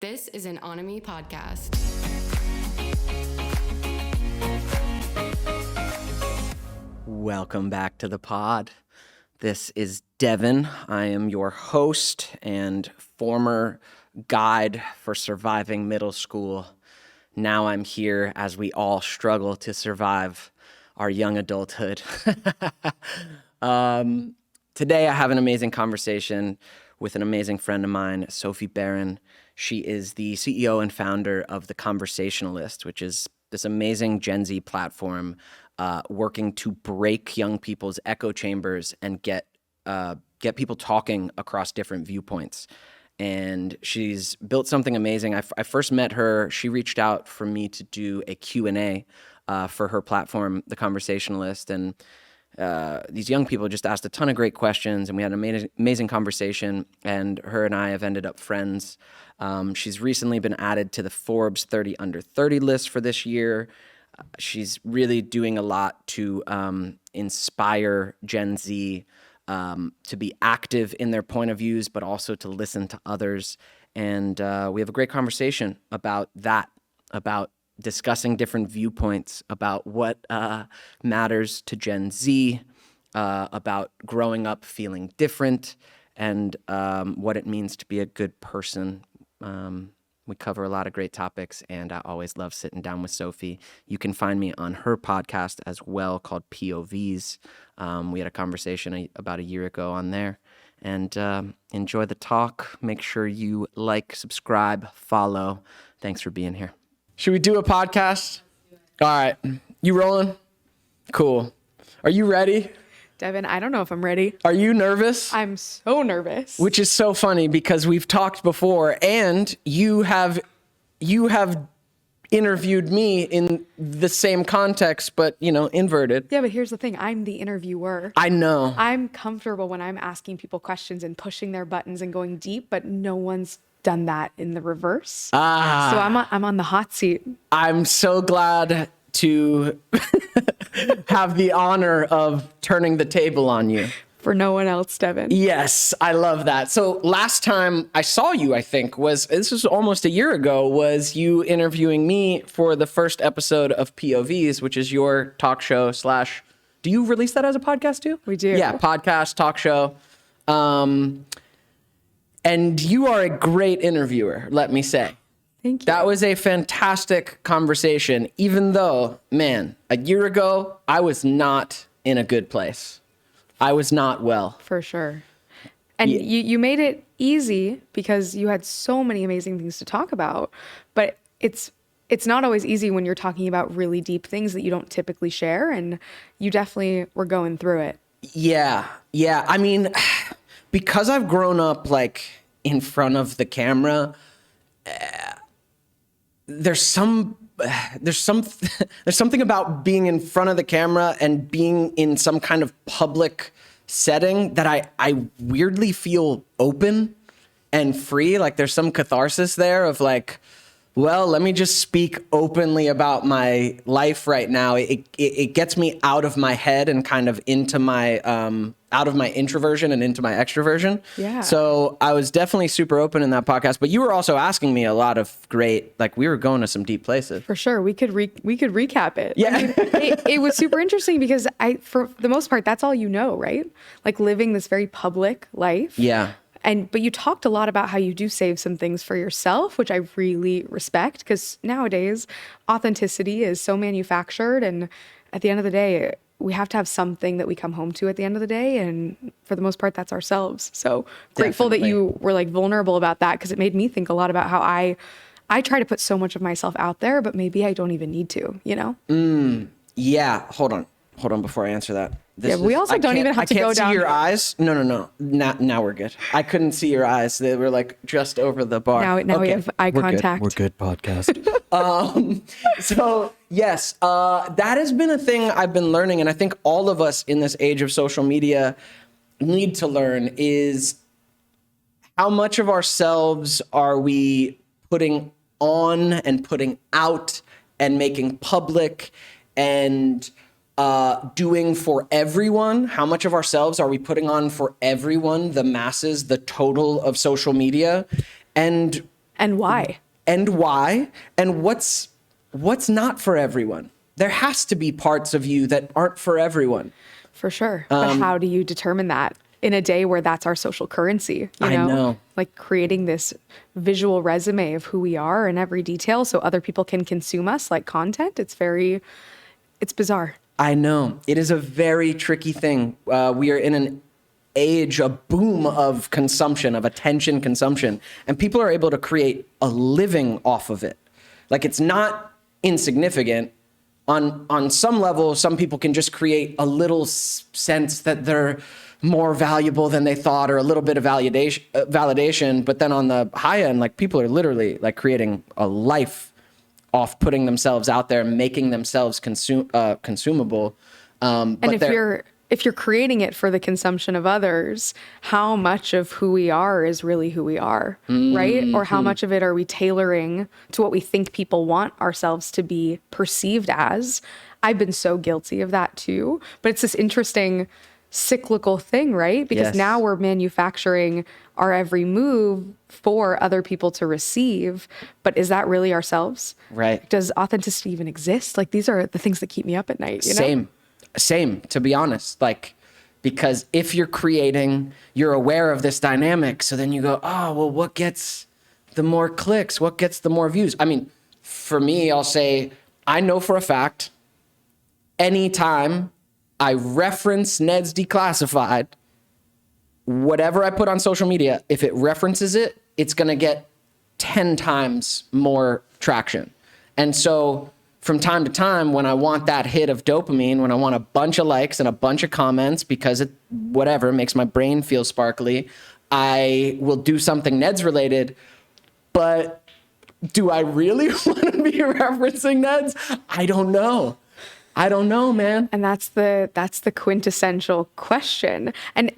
This is an onomy podcast. Welcome back to the pod. This is Devon. I am your host and former guide for surviving middle school. Now I'm here as we all struggle to survive our young adulthood. Today I have an amazing conversation with an amazing friend of mine, Sophie Beren. She is the CEO and founder of the Conversationalist, which is this amazing Gen Z platform working to break young people's echo chambers and get people talking across different viewpoints. And she's built something amazing. I first met her. She reached out for me to do a Q&A for her platform, The Conversationalist. And these young people just asked a ton of great questions, and we had an amazing conversation, and her and I have ended up friends. She's recently been added to the Forbes 30 Under 30 list for this year. She's really doing a lot to inspire Gen Z to be active in their point of views, but also to listen to others. And we have a great conversation about that, about discussing different viewpoints, about what matters to Gen Z, about growing up feeling different, and what it means to be a good person. We cover a lot of great topics, and I always love sitting down with Sophie. You can find me on her podcast as well, called POVs. We had a conversation about a year ago on there. And enjoy the talk. Make sure you like, subscribe, follow. Thanks for being here. Should we do a podcast? All right. You rolling? Cool. Are you ready? Devon, I don't know if I'm ready. Are you nervous? I'm so nervous. Which is so funny because we've talked before, and you have interviewed me in the same context, but, inverted. Yeah, but here's the thing. I'm the interviewer. I know. I'm comfortable when I'm asking people questions and pushing their buttons and going deep, but no one's done that in the reverse. So I'm on the hot seat. I'm so glad to have the honor of turning the table on you. For no one else, Devon. Yes, I love that. So last time I saw you, I think, this was almost a year ago, was you interviewing me for the first episode of POVs, which is your talk show / do you release that as a podcast too? We do. Yeah, podcast, talk show. And you are a great interviewer, let me say. Thank you. That was a fantastic conversation, even though, man, a year ago, I was not in a good place. I was not well. For sure. And you made it easy because you had so many amazing things to talk about. But it's not always easy when you're talking about really deep things that you don't typically share. And you definitely were going through it. Yeah. I mean, because I've grown up in front of the camera, there's something about being in front of the camera and being in some kind of public setting that I weirdly feel open and free. There's some catharsis there of well, let me just speak openly about my life right now. It gets me out of my head and kind of into my out of my introversion and into my extroversion. Yeah. So I was definitely super open in that podcast, but you were also asking me a lot of great, we were going to some deep places. For sure. We could recap it. Yeah. I mean, it was super interesting because for the most part, that's all you know, right? Living this very public life. Yeah. But you talked a lot about how you do save some things for yourself, which I really respect, because nowadays authenticity is so manufactured, and at the end of the day, we have to have something that we come home to at the end of the day, and for the most part, that's ourselves. So grateful that you were vulnerable about that, because it made me think a lot about how I try to put so much of myself out there, but maybe I don't even need to, Yeah. Hold on before I answer that. We also don't even have to go down. I can't see your eyes. No. Now we're good. I couldn't see your eyes. They were just over the bar. Now we have eye contact. We're good podcast. So yes, that has been a thing I've been learning. And I think all of us in this age of social media need to learn is how much of ourselves are we putting on and putting out and making public and doing for everyone? How much of ourselves are we putting on for everyone, the masses, the total of social media? And And why? And why? And what's not for everyone? There has to be parts of you that aren't for everyone. For sure. But how do you determine that in a day where that's our social currency? I know. Like creating this visual resume of who we are in every detail so other people can consume us like content. It's bizarre. I know. It is a very tricky thing. We are in an age, a boom of consumption, of attention consumption, and people are able to create a living off of it. Like, it's not insignificant. On some level, some people can just create a little sense that they're more valuable than they thought, or a little bit of validation. But then on the high end, like, people are literally like creating a life off putting themselves out there, making themselves consumable. And if you're creating it for the consumption of others, how much of who we are is really who we are, right? Or how much of it are we tailoring to what we think people want ourselves to be perceived as? I've been so guilty of that too. But it's this interesting cyclical thing, right? Because now we're manufacturing our every move for other people to receive. But is that really ourselves? Right. Does authenticity even exist? Like, these are the things that keep me up at night, you know? Same, to be honest. Like, because if you're creating, you're aware of this dynamic. So then you go, oh, well, what gets the more clicks? What gets the more views? I mean, for me, I'll say, I know for a fact, anytime I reference Ned's Declassified, whatever I put on social media, if it references it, it's going to get 10 times more traction. And so from time to time, when I want that hit of dopamine, when I want a bunch of likes and a bunch of comments because it, whatever, makes my brain feel sparkly, I will do something Ned's related. But do I really want to be referencing Ned's? I don't know. I don't know, man. And that's the quintessential question. And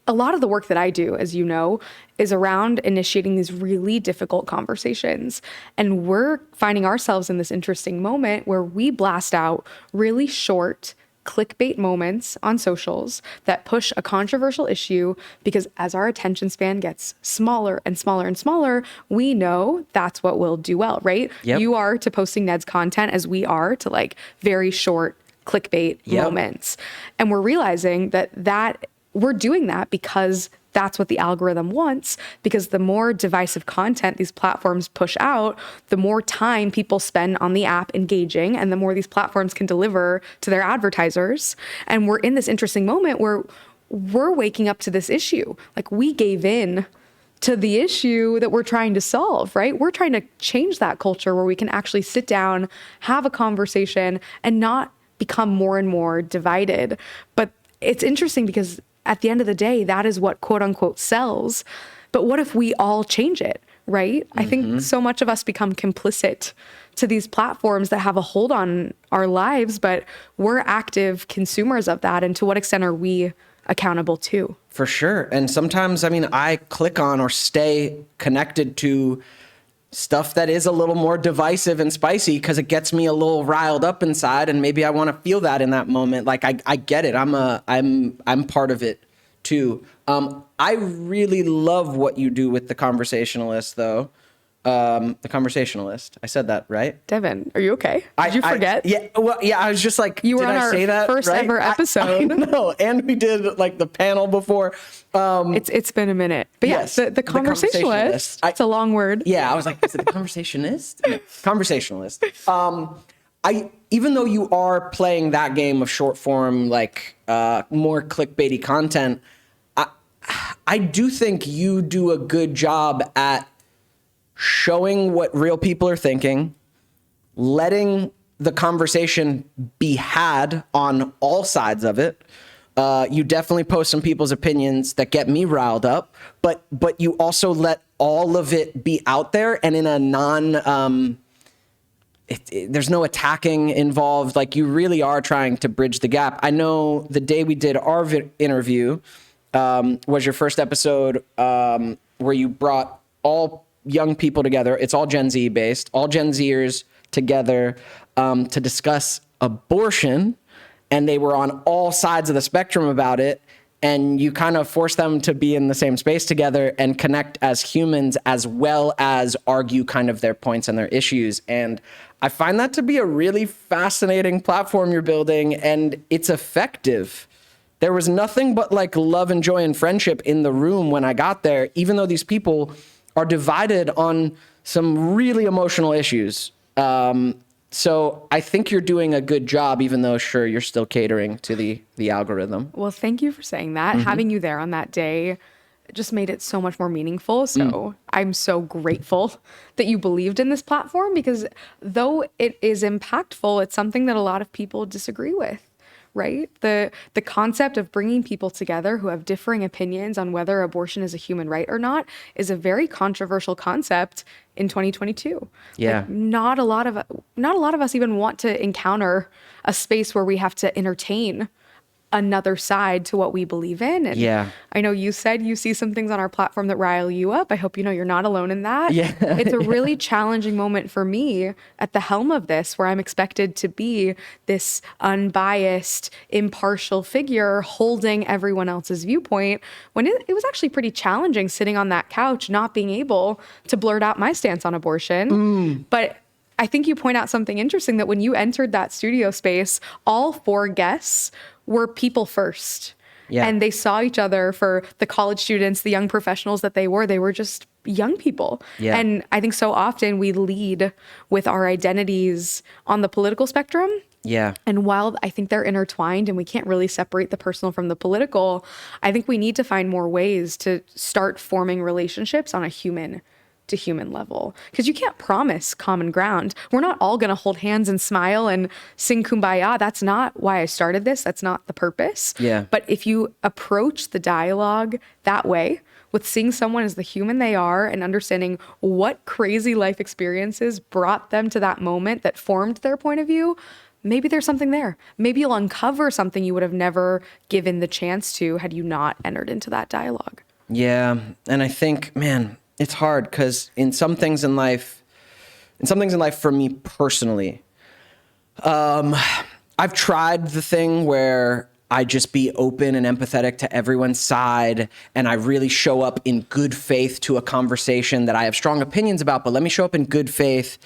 a lot of the work that I do, as you know, is around initiating these really difficult conversations. And we're finding ourselves in this interesting moment where we blast out really short clickbait moments on socials that push a controversial issue, because as our attention span gets smaller and smaller and smaller, we know that's what will do well, right? Yep. You are to posting Ned's content as we are to like very short clickbait moments. And we're realizing that we're doing that because that's what the algorithm wants, because the more divisive content these platforms push out, the more time people spend on the app engaging, and the more these platforms can deliver to their advertisers. And we're in this interesting moment where we're waking up to this issue. Like, we gave in to the issue that we're trying to solve, right? We're trying to change that culture where we can actually sit down, have a conversation, and not become more and more divided. But it's interesting because at the end of the day, that is what quote unquote sells. But what if we all change it, right? I think so much of us become complicit to these platforms that have a hold on our lives, but we're active consumers of that. And to what extent are we accountable to? For sure. And sometimes, I mean, I click on or stay connected to stuff that is a little more divisive and spicy because it gets me a little riled up inside, and maybe I want to feel that in that moment. Like, I get it. I'm part of it too. I really love what you do with the Conversationalist, though. The Conversationalist. I said that right? Devon, are you okay? Did you forget? I was just like, you were did on I our say that first right? ever episode. I know, and we did like the panel before. It's been a minute, but yes, the Conversationalist. It's a long word. Yeah, I was like, is it the Conversationist? Conversationalist. Even though you are playing that game of short form, like more clickbaity content, I do think you do a good job at showing what real people are thinking, letting the conversation be had on all sides of it. You definitely post some people's opinions that get me riled up, but you also let all of it be out there, and in a there's no attacking involved. Like, you really are trying to bridge the gap. I know the day we did our interview was your first episode where you brought all young people together. It's all Gen Z based, all Gen Zers together to discuss abortion. And they were on all sides of the spectrum about it. and you kind of force them to be in the same space together and connect as humans, as well as argue kind of their points and their issues. And I find that to be a really fascinating platform you're building, and it's effective. There was nothing but like love and joy and friendship in the room when I got there, even though these people are divided on some really emotional issues. So I think you're doing a good job, even though, sure, you're still catering to the algorithm. Well, thank you for saying that. Having you there on that day just made it so much more meaningful. So I'm so grateful that you believed in this platform, because though it is impactful, it's something that a lot of people disagree with. Right? The concept of bringing people together who have differing opinions on whether abortion is a human right or not is a very controversial concept in 2022. Yeah. Like, not a lot of us even want to encounter a space where we have to entertain another side to what we believe in. And Yeah. I know you said you see some things on our platform that rile you up. I hope you know you're not alone in that. Yeah. It's a really challenging moment for me at the helm of this, where I'm expected to be this unbiased, impartial figure holding everyone else's viewpoint, when it was actually pretty challenging sitting on that couch, not being able to blurt out my stance on abortion. But I think you point out something interesting, that when you entered that studio space, all 4 guests were people first. Yeah. And they saw each other for the college students, the young professionals that they were just young people. Yeah. And I think so often we lead with our identities on the political spectrum. Yeah. And while I think they're intertwined and we can't really separate the personal from the political, I think we need to find more ways to start forming relationships on a human to human level, because you can't promise common ground. We're not all going to hold hands and smile and sing kumbaya. That's not why I started this. That's not the purpose. Yeah. But if you approach the dialogue that way, with seeing someone as the human they are and understanding what crazy life experiences brought them to that moment that formed their point of view, maybe there's something there. Maybe you'll uncover something you would have never given the chance to had you not entered into that dialogue. Yeah. And I think, man, it's hard, because in some things in life for me personally, I've tried the thing where I just be open and empathetic to everyone's side, and I really show up in good faith to a conversation that I have strong opinions about, but let me show up in good faith.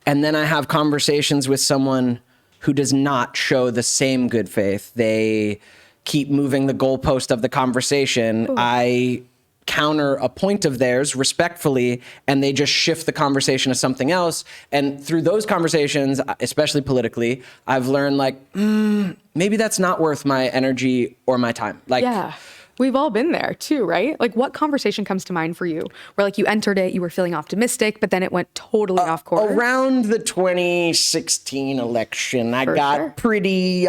And then I have conversations with someone who does not show the same good faith. They keep moving the goalpost of the conversation. Ooh. I counter a point of theirs respectfully, and they just shift the conversation to something else. And through those conversations, especially politically, I've learned like, maybe that's not worth my energy or my time. Like, yeah, we've all been there too, right? Like, what conversation comes to mind for you where like you entered it, you were feeling optimistic, but then it went totally off course? Around the 2016 election, I got pretty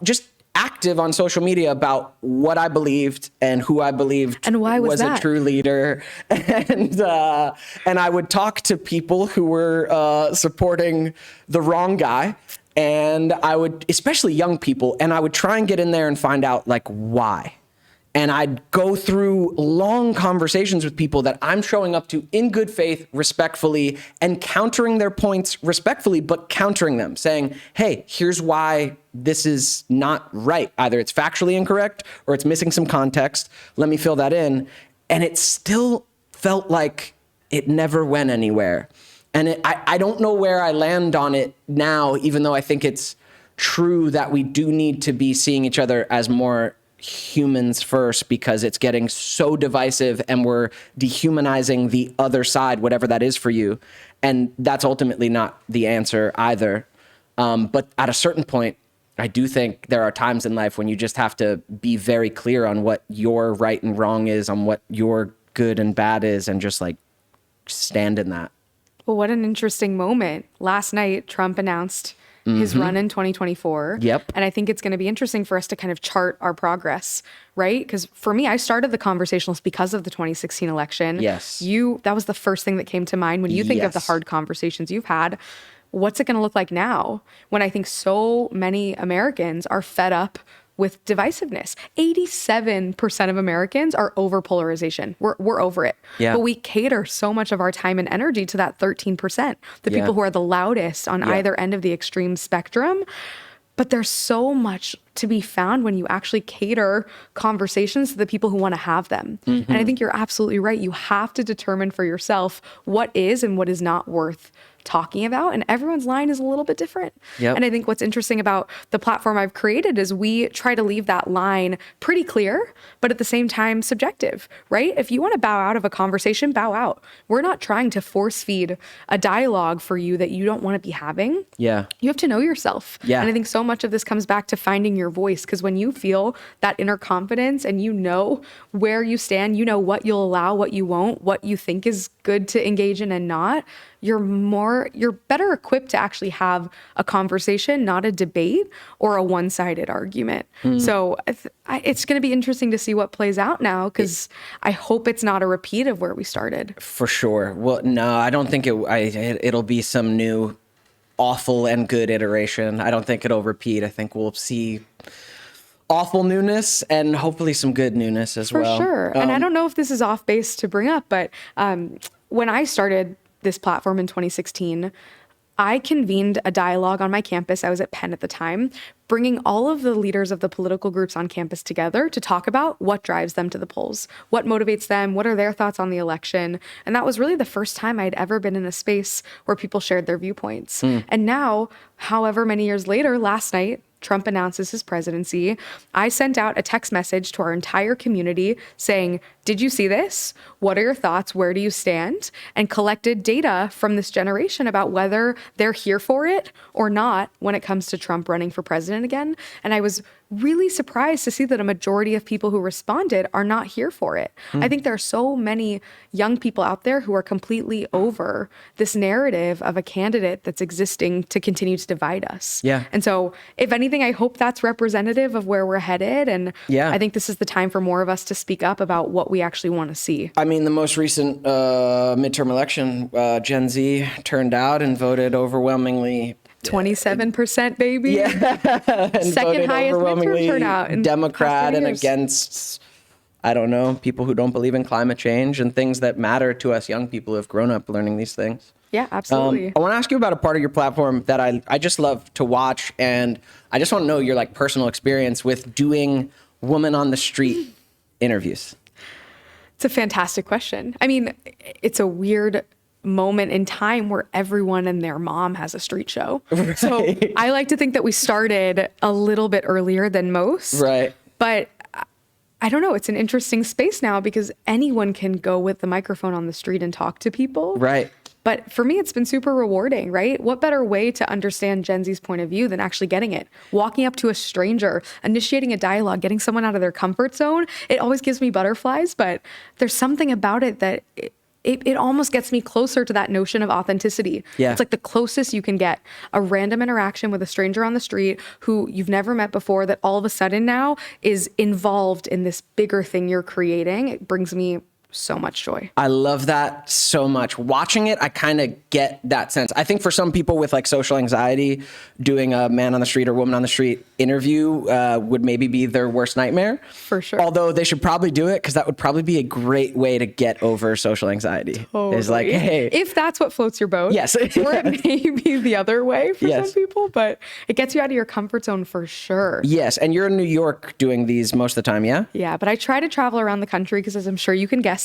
just active on social media about what I believed and who I believed and why was a true leader. And I would talk to people who were supporting the wrong guy. And I would, especially young people, and I would try and get in there and find out like why. And I'd go through long conversations with people that I'm showing up to in good faith, respectfully, and countering their points respectfully, but countering them, saying, hey, here's why this is not right. Either it's factually incorrect or it's missing some context. Let me fill that in. And it still felt like it never went anywhere. And I don't know where I land on it now, even though I think it's true that we do need to be seeing each other as more humans first, because it's getting so divisive and we're dehumanizing the other side, whatever that is for you. And that's ultimately not the answer either. But at a certain point, I do think there are times in life when you just have to be very clear on what your right and wrong is, on what your good and bad is, and just like stand in that. Well, what an interesting moment. Last night, Trump announced his run in 2024. Yep. And I think it's going to be interesting for us to kind of chart our progress, right? Because for me, I started the Conversationalist because of the 2016 election. Yes. That was the first thing that came to mind when you think of the Yes. hard conversations you've had. What's it going to look like now when I think so many Americans are fed up with divisiveness? 87% of Americans are over polarization. We're over it. Yeah. But we cater so much of our time and energy to that 13%, the people who are the loudest on either end of the extreme spectrum. But there's so much to be found when you actually cater conversations to the people who want to have them. And I think you're absolutely right. You have to determine for yourself what is and what is not worth talking about, and everyone's line is a little bit different. Yep. And I think what's interesting about the platform I've created is we try to leave that line pretty clear, but at the same time subjective, right? If you want to bow out of a conversation, bow out. We're not trying to force feed a dialogue for you that you don't want to be having. Yeah. You have to know yourself. Yeah. And I think so much of this comes back to finding your voice, because when you feel that inner confidence and you know where you stand, you know what you'll allow, what you won't, what you think is good to engage in and not, you're better equipped to actually have a conversation, not a debate or a one-sided argument. So it's going to be interesting to see what plays out now, because I hope it's not a repeat of where we started. For sure. Well, no, I don't think it'll be some new awful and good iteration. I don't think it'll repeat. I think we'll see awful newness and hopefully some good newness as well. For sure. And I don't know if this is off base to bring up, but when I started this platform in 2016, I convened a dialogue on my campus. I was at Penn at the time, bringing all of the leaders of the political groups on campus together to talk about what drives them to the polls, what motivates them, what are their thoughts on the election. And that was really the first time I'd ever been in a space where people shared their viewpoints. And now, however many years later, last night, Trump announces his presidency. I sent out a text message to our entire community saying, did you see this? What are your thoughts? Where do you stand? And collected data from this generation about whether they're here for it or not when it comes to Trump running for president again. And I was really surprised to see that a majority of people who responded are not here for it. I think there are so many young people out there who are completely over this narrative of a candidate that's existing to continue to divide us. Yeah. And so if anything, I hope that's representative of where we're headed. And I think this is the time for more of us to speak up about what we actually want to see. I mean, the most recent midterm election, Gen Z turned out and voted overwhelmingly 27%, baby. Yeah. And Second highest midterm turnout in Democrat and years. against, I don't know, people who don't believe in climate change and things that matter to us young people who have grown up learning these things. Yeah, absolutely. I want to ask you about a part of your platform that I just love to watch, and I just want to know your like personal experience with doing woman on the street interviews. It's a fantastic question. I mean, it's a weird moment in time where everyone and their mom has a street show. Right. So I like to think that we started a little bit earlier than most. Right. But I don't know. It's an interesting space now because anyone can go with the microphone on the street and talk to people. Right. But for me, it's been super rewarding, right? What better way to understand Gen Z's point of view than actually getting it? Walking up to a stranger, initiating a dialogue, getting someone out of their comfort zone. It always gives me butterflies, but there's something about it that it almost gets me closer to that notion of authenticity. Yeah. It's like the closest you can get. A random interaction with a stranger on the street who you've never met before that all of a sudden now is involved in this bigger thing you're creating. It brings me so much joy. I love that so much. Watching it, I kind of get that sense. I think for some people with like social anxiety, doing a man on the street or woman on the street interview would maybe be their worst nightmare. For sure. Although they should probably do it because that would probably be a great way to get over social anxiety. Totally. It's like, hey. If that's what floats your boat. Yes. Or it may be the other way for Yes. some people, but it gets you out of your comfort zone for sure. Yes. And you're in New York doing these most of the time, yeah? Yeah, but I try to travel around the country because, as I'm sure you can guess,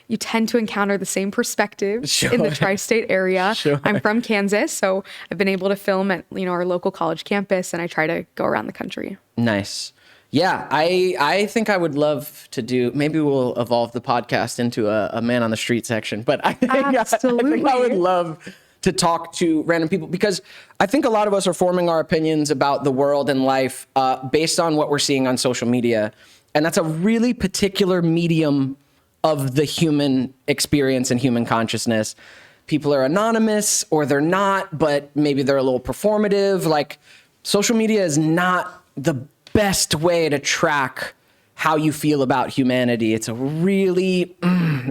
you tend to encounter the same perspectives in the tri-state area. Sure. I'm from Kansas, so I've been able to film at our local college campus, and I try to go around the country. Nice. Yeah, I think I would love to do, maybe we'll evolve the podcast into a man on the street section, but I think I would love to talk to random people because I think a lot of us are forming our opinions about the world and life based on what we're seeing on social media. And that's a really particular medium of the human experience and human consciousness. People are anonymous or they're not, but maybe they're a little performative. Like social media is not the best way to track how you feel about humanity. It's a really,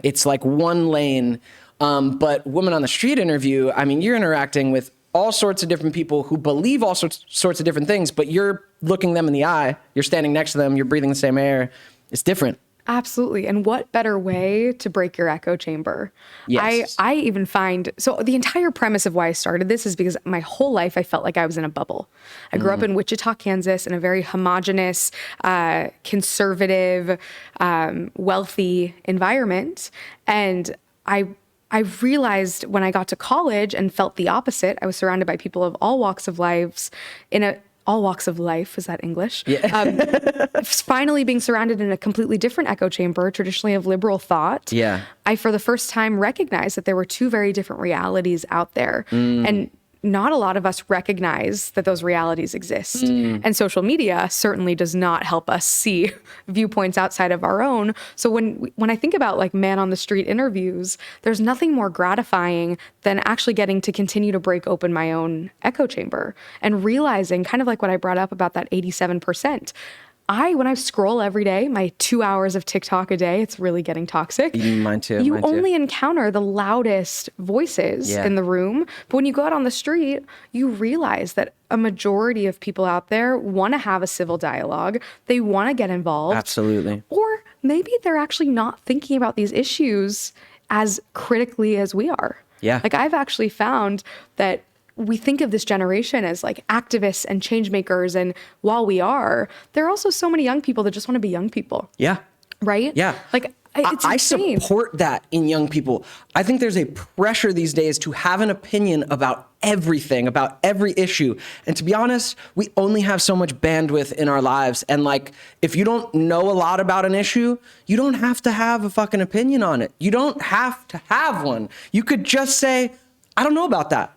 it's like one lane. But woman on the street interview, I mean, you're interacting with all sorts of different people who believe all sorts of different things, but you're looking them in the eye. You're standing next to them. You're breathing the same air. It's different. Absolutely. And what better way to break your echo chamber? Yes. I even find, so the entire premise of why I started this is because my whole life I felt like I was in a bubble. I grew up in Wichita, Kansas, in a very homogenous, conservative, wealthy environment. And I realized when I got to college and felt the opposite, I was surrounded by people of all walks of lives all walks of life, is that English? Yeah. Finally being surrounded in a completely different echo chamber, traditionally of liberal thought. Yeah. I, for the first time, recognized that there were two very different realities out there. And not a lot of us recognize that those realities exist. And social media certainly does not help us see viewpoints outside of our own. So when I think about like man on the street interviews, there's nothing more gratifying than actually getting to continue to break open my own echo chamber and realizing, kind of like what I brought up about that 87%. When I scroll every day, my 2 hours of TikTok a day, it's really getting toxic. Mine too. You only encounter the loudest voices in the room. But when you go out on the street, you realize that a majority of people out there want to have a civil dialogue. They want to get involved. Absolutely. Or maybe they're actually not thinking about these issues as critically as we are. Yeah. Like I've actually found that we think of this generation as like activists and change makers. And while we are, there are also so many young people that just want to be young people. Yeah. Right? Yeah. Like it's I insane. support that in young people. I think there's a pressure these days to have an opinion about everything, about every issue. And to be honest, we only have so much bandwidth in our lives. And like, if you don't know a lot about an issue, you don't have to have a fucking opinion on it. You don't have to have one. You could just say, I don't know about that.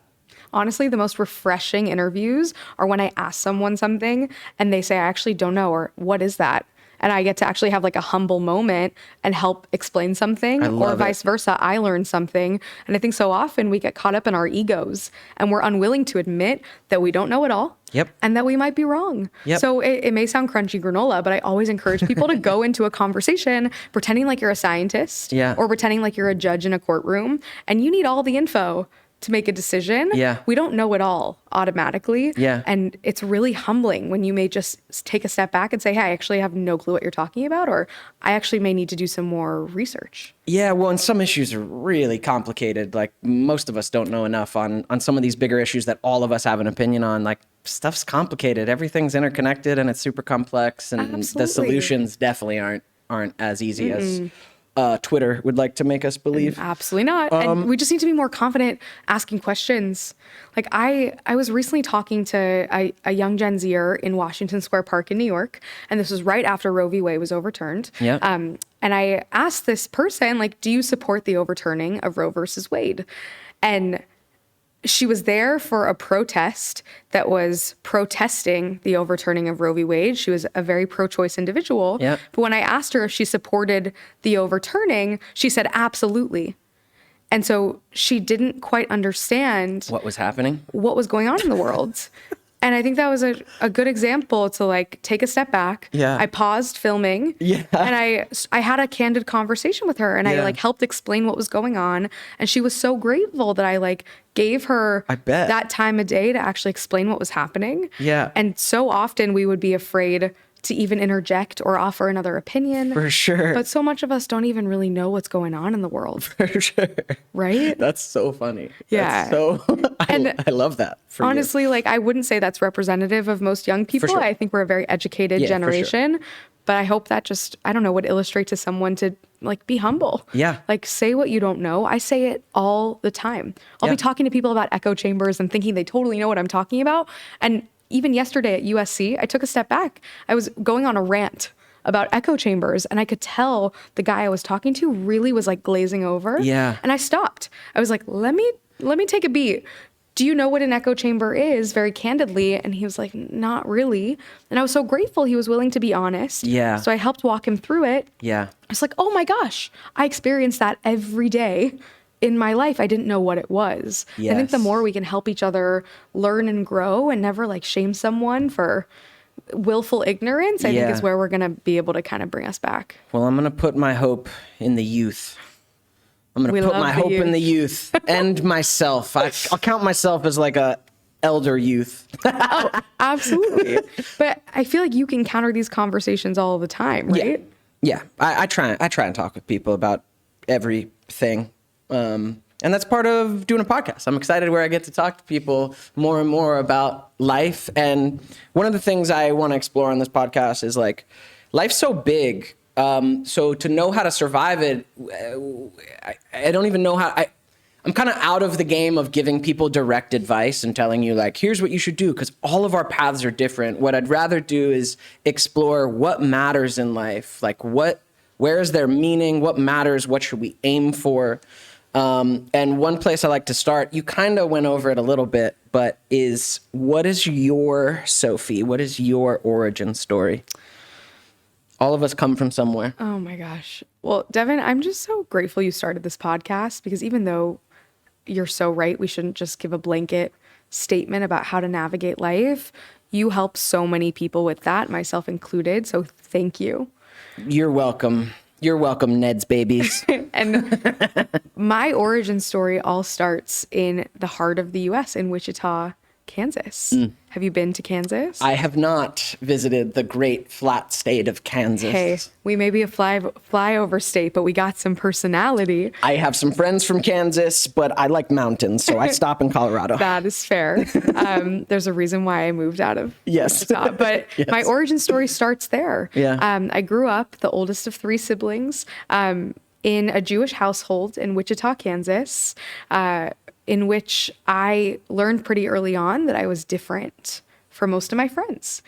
Honestly, the most refreshing interviews are when I ask someone something and they say, I actually don't know, or what is that? And I get to actually have like a humble moment and help explain something, or vice versa. I learn something. And I think so often we get caught up in our egos and we're unwilling to admit that we don't know it all. Yep. And that we might be wrong. Yep. So it may sound crunchy granola, but I always encourage people to go into a conversation pretending like you're a scientist, or pretending like you're a judge in a courtroom, and you need all the info to make a decision. Yeah. We don't know it all automatically. Yeah. And it's really humbling when you may just take a step back and say, hey, I actually have no clue what you're talking about, or I actually may need to do some more research. Yeah, well, and some issues are really complicated. Like most of us don't know enough on some of these bigger issues that all of us have an opinion on. Like stuff's complicated. Everything's interconnected and it's super complex, and Absolutely. the solutions definitely aren't as easy as Twitter would like to make us believe. Absolutely not. And we just need to be more confident asking questions. Like I was recently talking to a young Gen Zer in Washington Square Park in New York, and this was right after Roe v. Wade was overturned. Yeah. And I asked this person, like, do you support the overturning of Roe versus Wade? And she was there for a protest that was protesting the overturning of Roe v. Wade. She was a very pro-choice individual. Yep. But when I asked her if she supported the overturning, she said, absolutely. And so she didn't quite understand What was happening? what was going on in the world. And I think that was a good example to like take a step back. Yeah. I paused filming. Yeah. And I had a candid conversation with her, and I like helped explain what was going on. And she was so grateful that I like gave her that time of day to actually explain what was happening. Yeah. And so often we would be afraid to even interject or offer another opinion. For sure. But so much of us don't even really know what's going on in the world. For sure. Right? That's so funny. Yeah. That's so I love that. For honestly, like I wouldn't say that's representative of most young people. sure. I think we're a very educated generation. But I hope that just, I don't know, would illustrate to someone to like be humble. Yeah. Like say what you don't know. I say it all the time. I'll be talking to people about echo chambers and thinking they totally know what I'm talking about. And even yesterday at USC, I took a step back. I was going on a rant about echo chambers, and I could tell the guy I was talking to really was like glazing over. Yeah. And I stopped. I was like, let me take a beat. Do you know what an echo chamber is, very candidly? And he was like, not really. And I was so grateful he was willing to be honest. Yeah. So I helped walk him through it. Yeah. I was like, oh my gosh, I experience that every day in my life. I didn't know what it was. Yes. I think the more we can help each other learn and grow and never like shame someone for willful ignorance, I think is where we're going to be able to kind of bring us back. Well, I'm going to put my hope in the youth. I'm going to put my hope in the youth and myself. I'll count myself as like a elder youth. Oh, absolutely. But I feel like you can counter these conversations all the time, right? Yeah, I try and talk with people about everything. And that's part of doing a podcast. I'm excited where I get to talk to people more and more about life. And one of the things I want to explore on this podcast is like, life's so big. So to know how to survive it, I don't even know how. I'm kind of out of the game of giving people direct advice and telling you like, here's what you should do, because all of our paths are different. What I'd rather do is explore what matters in life. Like where is there meaning? What matters? What should we aim for? And one place I like to start, you kind of went over it a little bit, but what is your, Sophie, what is your origin story? All of us come from somewhere. Oh my gosh. Well, Devon, I'm just so grateful you started this podcast, because even though you're so right, we shouldn't just give a blanket statement about how to navigate life. You help so many people with that, myself included. So thank you. You're welcome. You're welcome, Ned's babies. And my origin story all starts in the heart of the U.S., in Wichita, Kansas. Have you been to Kansas? I have not visited the great flat state of Kansas. Hey, we may be a flyover state, but we got some personality. I have some friends from Kansas, but I like mountains, so I stop in Colorado. That is fair. There's a reason why I moved out of Wichita. But Yes. my origin story starts there. Yeah. I grew up the oldest of 3 siblings in a Jewish household in Wichita, Kansas, in which I learned pretty early on that I was different from most of my friends.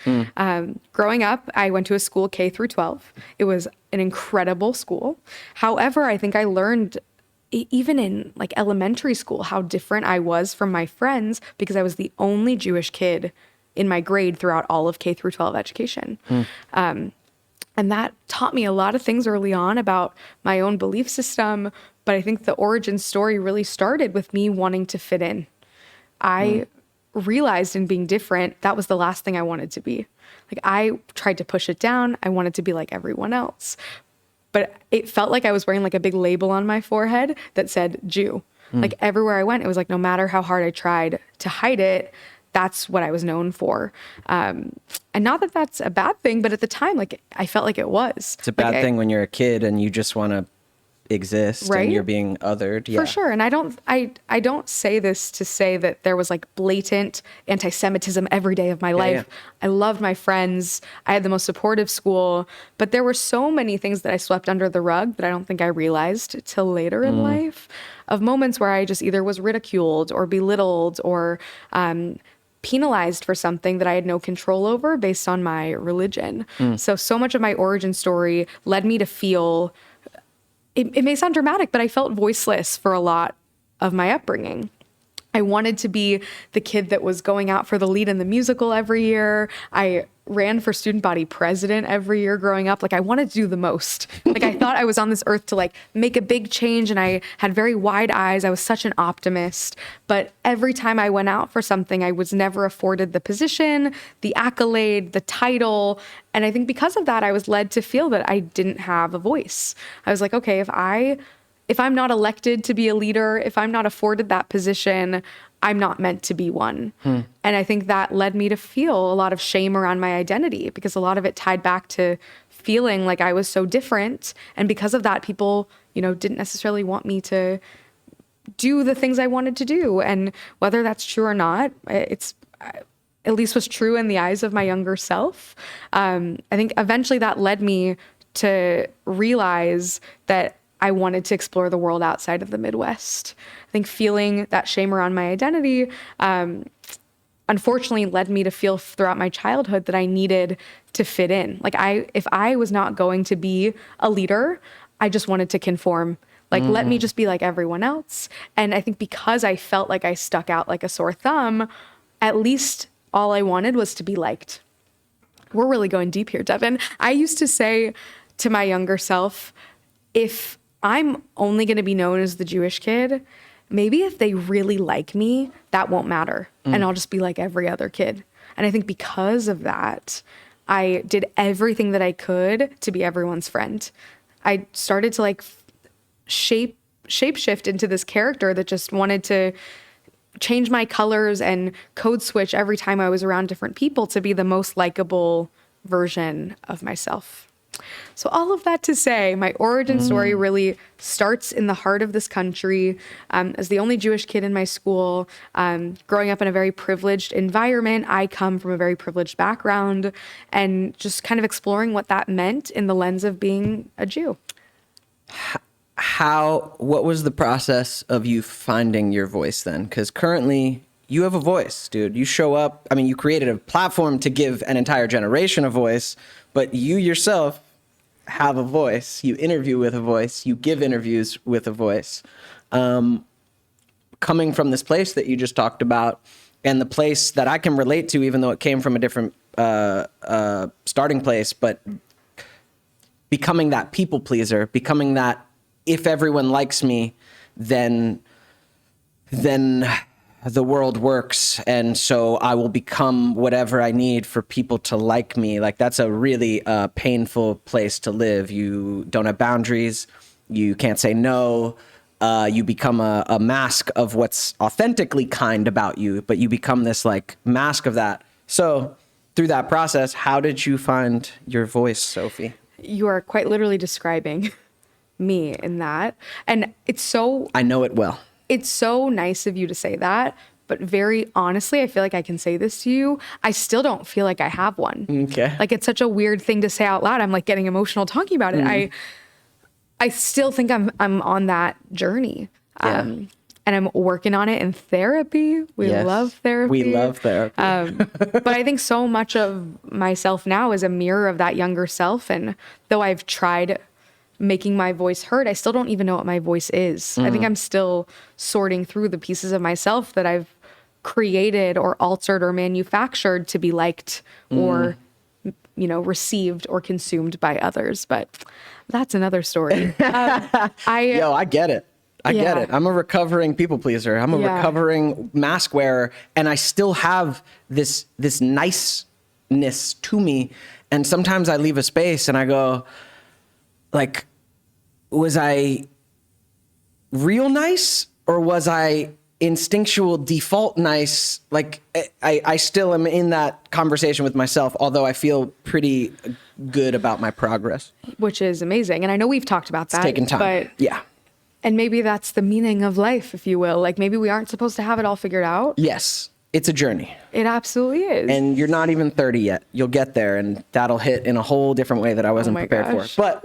Growing up, I went to a school K through 12. It was an incredible school. However, I think I learned even in like elementary school how different I was from my friends, because I was the only Jewish kid in my grade throughout all of K through 12 education. And that taught me a lot of things early on about my own belief system. But I think the origin story really started with me wanting to fit in. I realized in being different, that was the last thing I wanted to be. Like, I tried to push it down. I wanted to be like everyone else. But it felt like I was wearing like a big label on my forehead that said Jew. Like everywhere I went, it was like no matter how hard I tried to hide it, that's what I was known for. And not that that's a bad thing, but at the time, like I felt like it was. It's a bad thing when you're a kid and you just want to exist, right? And you're being othered. Yeah. For sure. And I don't say this to say that there was like blatant anti-Semitism every day of my life. Yeah. I loved my friends. I had the most supportive school, but there were so many things that I swept under the rug that I don't think I realized till later in life, of moments where I just either was ridiculed or belittled or penalized for something that I had no control over based on my religion. So much of my origin story led me to feel, it may sound dramatic, but I felt voiceless for a lot of my upbringing. I wanted to be the kid that was going out for the lead in the musical every year. I ran for student body president every year growing up. Like I wanted to do the most. Like I thought I was on this earth to like make a big change, and I had very wide eyes. I was such an optimist. But every time I went out for something, I was never afforded the position, the accolade, the title. And I think because of that, I was led to feel that I didn't have a voice. I was like, okay, if I'm not elected to be a leader, if I'm not afforded that position, I'm not meant to be one. And I think that led me to feel a lot of shame around my identity, because a lot of it tied back to feeling like I was so different. And because of that, people, didn't necessarily want me to do the things I wanted to do. And whether that's true or not, it's at least was true in the eyes of my younger self. I think eventually that led me to realize that I wanted to explore the world outside of the Midwest. I think feeling that shame around my identity, unfortunately led me to feel throughout my childhood that I needed to fit in. Like if I was not going to be a leader, I just wanted to conform. Like, let me just be like everyone else. And I think because I felt like I stuck out like a sore thumb, at least all I wanted was to be liked. We're really going deep here, Devon. I used to say to my younger self, if I'm only going to be known as the Jewish kid, maybe if they really like me, that won't matter. And I'll just be like every other kid. And I think because of that, I did everything that I could to be everyone's friend. I started to like shapeshift into this character that just wanted to change my colors and code switch every time I was around different people to be the most likable version of myself. So all of that to say, my origin story really starts in the heart of this country. As the only Jewish kid in my school, growing up in a very privileged environment, I come from a very privileged background, and just kind of exploring what that meant in the lens of being a Jew. What was the process of you finding your voice then? Because currently you have a voice, dude. You show up. I mean, you created a platform to give an entire generation a voice, but you yourself have a voice. You interview with a voice. You give interviews with a voice. Coming from this place that you just talked about, and the place that I can relate to, even though it came from a different starting place, but becoming that people pleaser, becoming that if everyone likes me, then the world works, and so I will become whatever I need for people to like me. Like, that's a really painful place to live. You don't have boundaries. You can't say no. You become a mask of what's authentically kind about you, but you become this like mask of that. So through that process, how did you find your voice, Sophie? You are quite literally describing me in that. And I know it well. It's so nice of you to say that, but very honestly, I feel like I can say this to you. I still don't feel like I have one. Okay. Like, it's such a weird thing to say out loud. I'm like getting emotional talking about it. I still think I'm on that journey. Yeah. And I'm working on it in therapy. We love therapy. We love therapy. But I think so much of myself now is a mirror of that younger self. And though I've tried making my voice heard, I still don't even know what my voice is. I think I'm still sorting through the pieces of myself that I've created or altered or manufactured to be liked or, received or consumed by others. But that's another story. I get it. I get it. I'm a recovering people pleaser. I'm a recovering mask wearer, and I still have this niceness to me. And sometimes I leave a space and I go, like, was I real nice, or was I instinctual default nice? Like, I still am in that conversation with myself, although I feel pretty good about my progress. Which is amazing. And I know we've talked about that. It's taken time. But yeah. And maybe that's the meaning of life, if you will. Like, maybe we aren't supposed to have it all figured out. Yes. It's a journey. It absolutely is. And you're not even 30 yet. You'll get there, and that'll hit in a whole different way that I wasn't prepared for.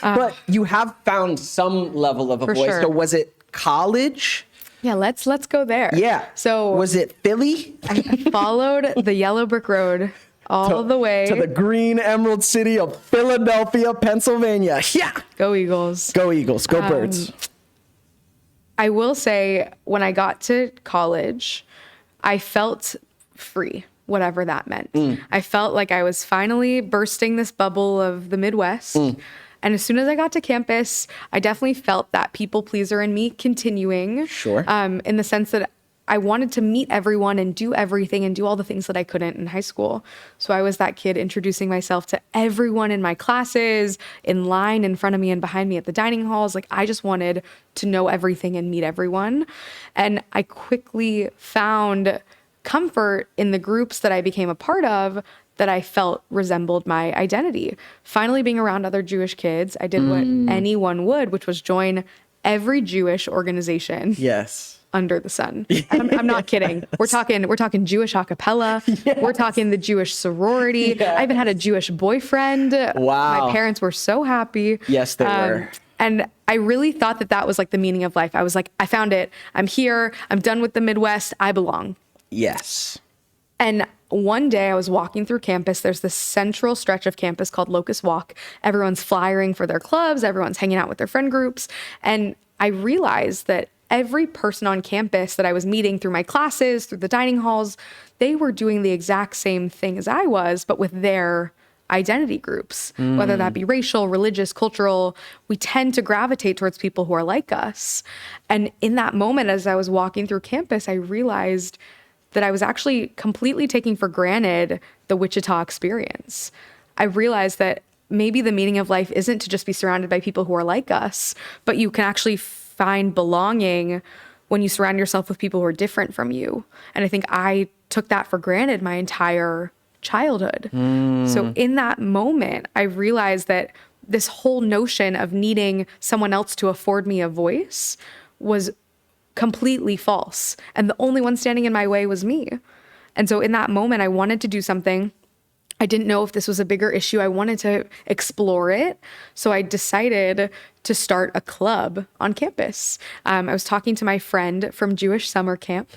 But you have found some level of a voice. Sure. So was it college? Yeah, let's go there. Yeah. So was it Philly? I followed the yellow brick road all the way to the green emerald city of Philadelphia, Pennsylvania. Yeah. Go Eagles. Go Eagles. Go Birds. I will say, when I got to college, I felt free, whatever that meant. I felt like I was finally bursting this bubble of the Midwest. And as soon as I got to campus, I definitely felt that people pleaser in me continuing. Sure. In the sense that I wanted to meet everyone and do everything and do all the things that I couldn't in high school. So I was that kid introducing myself to everyone in my classes, in line in front of me and behind me at the dining halls. Like, I just wanted to know everything and meet everyone. And I quickly found comfort in the groups that I became a part of that I felt resembled my identity. Finally being around other Jewish kids, I did what anyone would, which was join every Jewish organization. Yes. Under the sun. I'm not kidding. We're talking Jewish a cappella. Yes. We're talking the Jewish sorority. Yes. I even had a Jewish boyfriend. Wow. My parents were so happy. Yes, they were. And I really thought that was like the meaning of life. I was like, I found it. I'm here. I'm done with the Midwest. I belong. Yes. And one day I was walking through campus. There's this central stretch of campus called Locust Walk. Everyone's flyering for their clubs. Everyone's hanging out with their friend groups. And I realized that every person on campus that I was meeting through my classes, through the dining halls, they were doing the exact same thing as I was, but with their identity groups, whether that be racial, religious, cultural. We tend to gravitate towards people who are like us. And in that moment, as I was walking through campus, I realized that I was actually completely taking for granted the Wichita experience. I realized that maybe the meaning of life isn't to just be surrounded by people who are like us, but you can actually find belonging when you surround yourself with people who are different from you. And I think I took that for granted my entire childhood. So in that moment, I realized that this whole notion of needing someone else to afford me a voice was completely false. And the only one standing in my way was me. And so in that moment, I wanted to do something. I didn't know if this was a bigger issue. I wanted to explore it. So I decided to start a club on campus. I was talking to my friend from Jewish summer camp,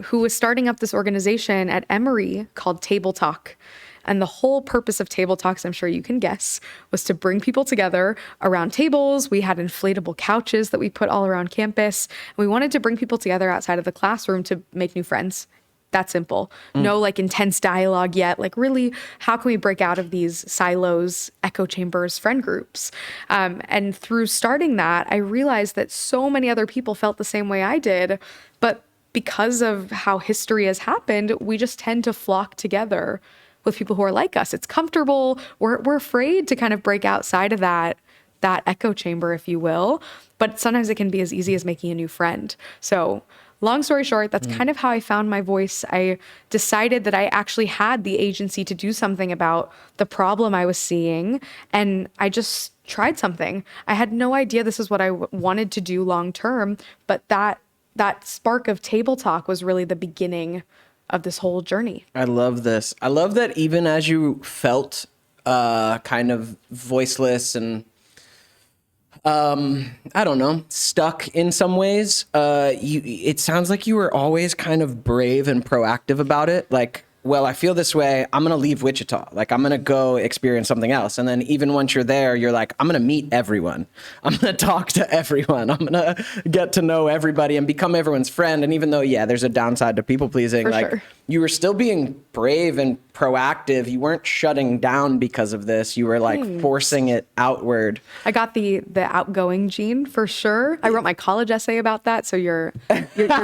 who was starting up this organization at Emory called Table Talk. And the whole purpose of Table Talks, I'm sure you can guess, was to bring people together around tables. We had inflatable couches that we put all around campus. And we wanted to bring people together outside of the classroom to make new friends. That simple. No like intense dialogue yet. Like really, how can we break out of these silos, echo chambers, friend groups? And through starting that, I realized that so many other people felt the same way I did. But because of how history has happened, we just tend to flock together with people who are like us. It's comfortable. We're afraid to kind of break outside of that echo chamber, if you will. But sometimes it can be as easy as making a new friend. So long story short, that's kind of how I found my voice. I decided that I actually had the agency to do something about the problem I was seeing. And I just tried something. I had no idea this is what I wanted to do long term. But that spark of Table Talk was really the beginning of this whole journey. I love this. I love that even as you felt kind of voiceless and I don't know, stuck in some ways, it sounds like you were always kind of brave and proactive about it. Like, well, I feel this way, I'm going to leave Wichita. Like, I'm going to go experience something else. And then even once you're there, you're like, I'm going to meet everyone. I'm going to talk to everyone. I'm going to get to know everybody and become everyone's friend. And even though, yeah, there's a downside to people pleasing, For like sure. You were still being brave and proactive. You weren't shutting down because of this. You were like forcing it outward. I got the outgoing gene for sure. I wrote my college essay about that. So you're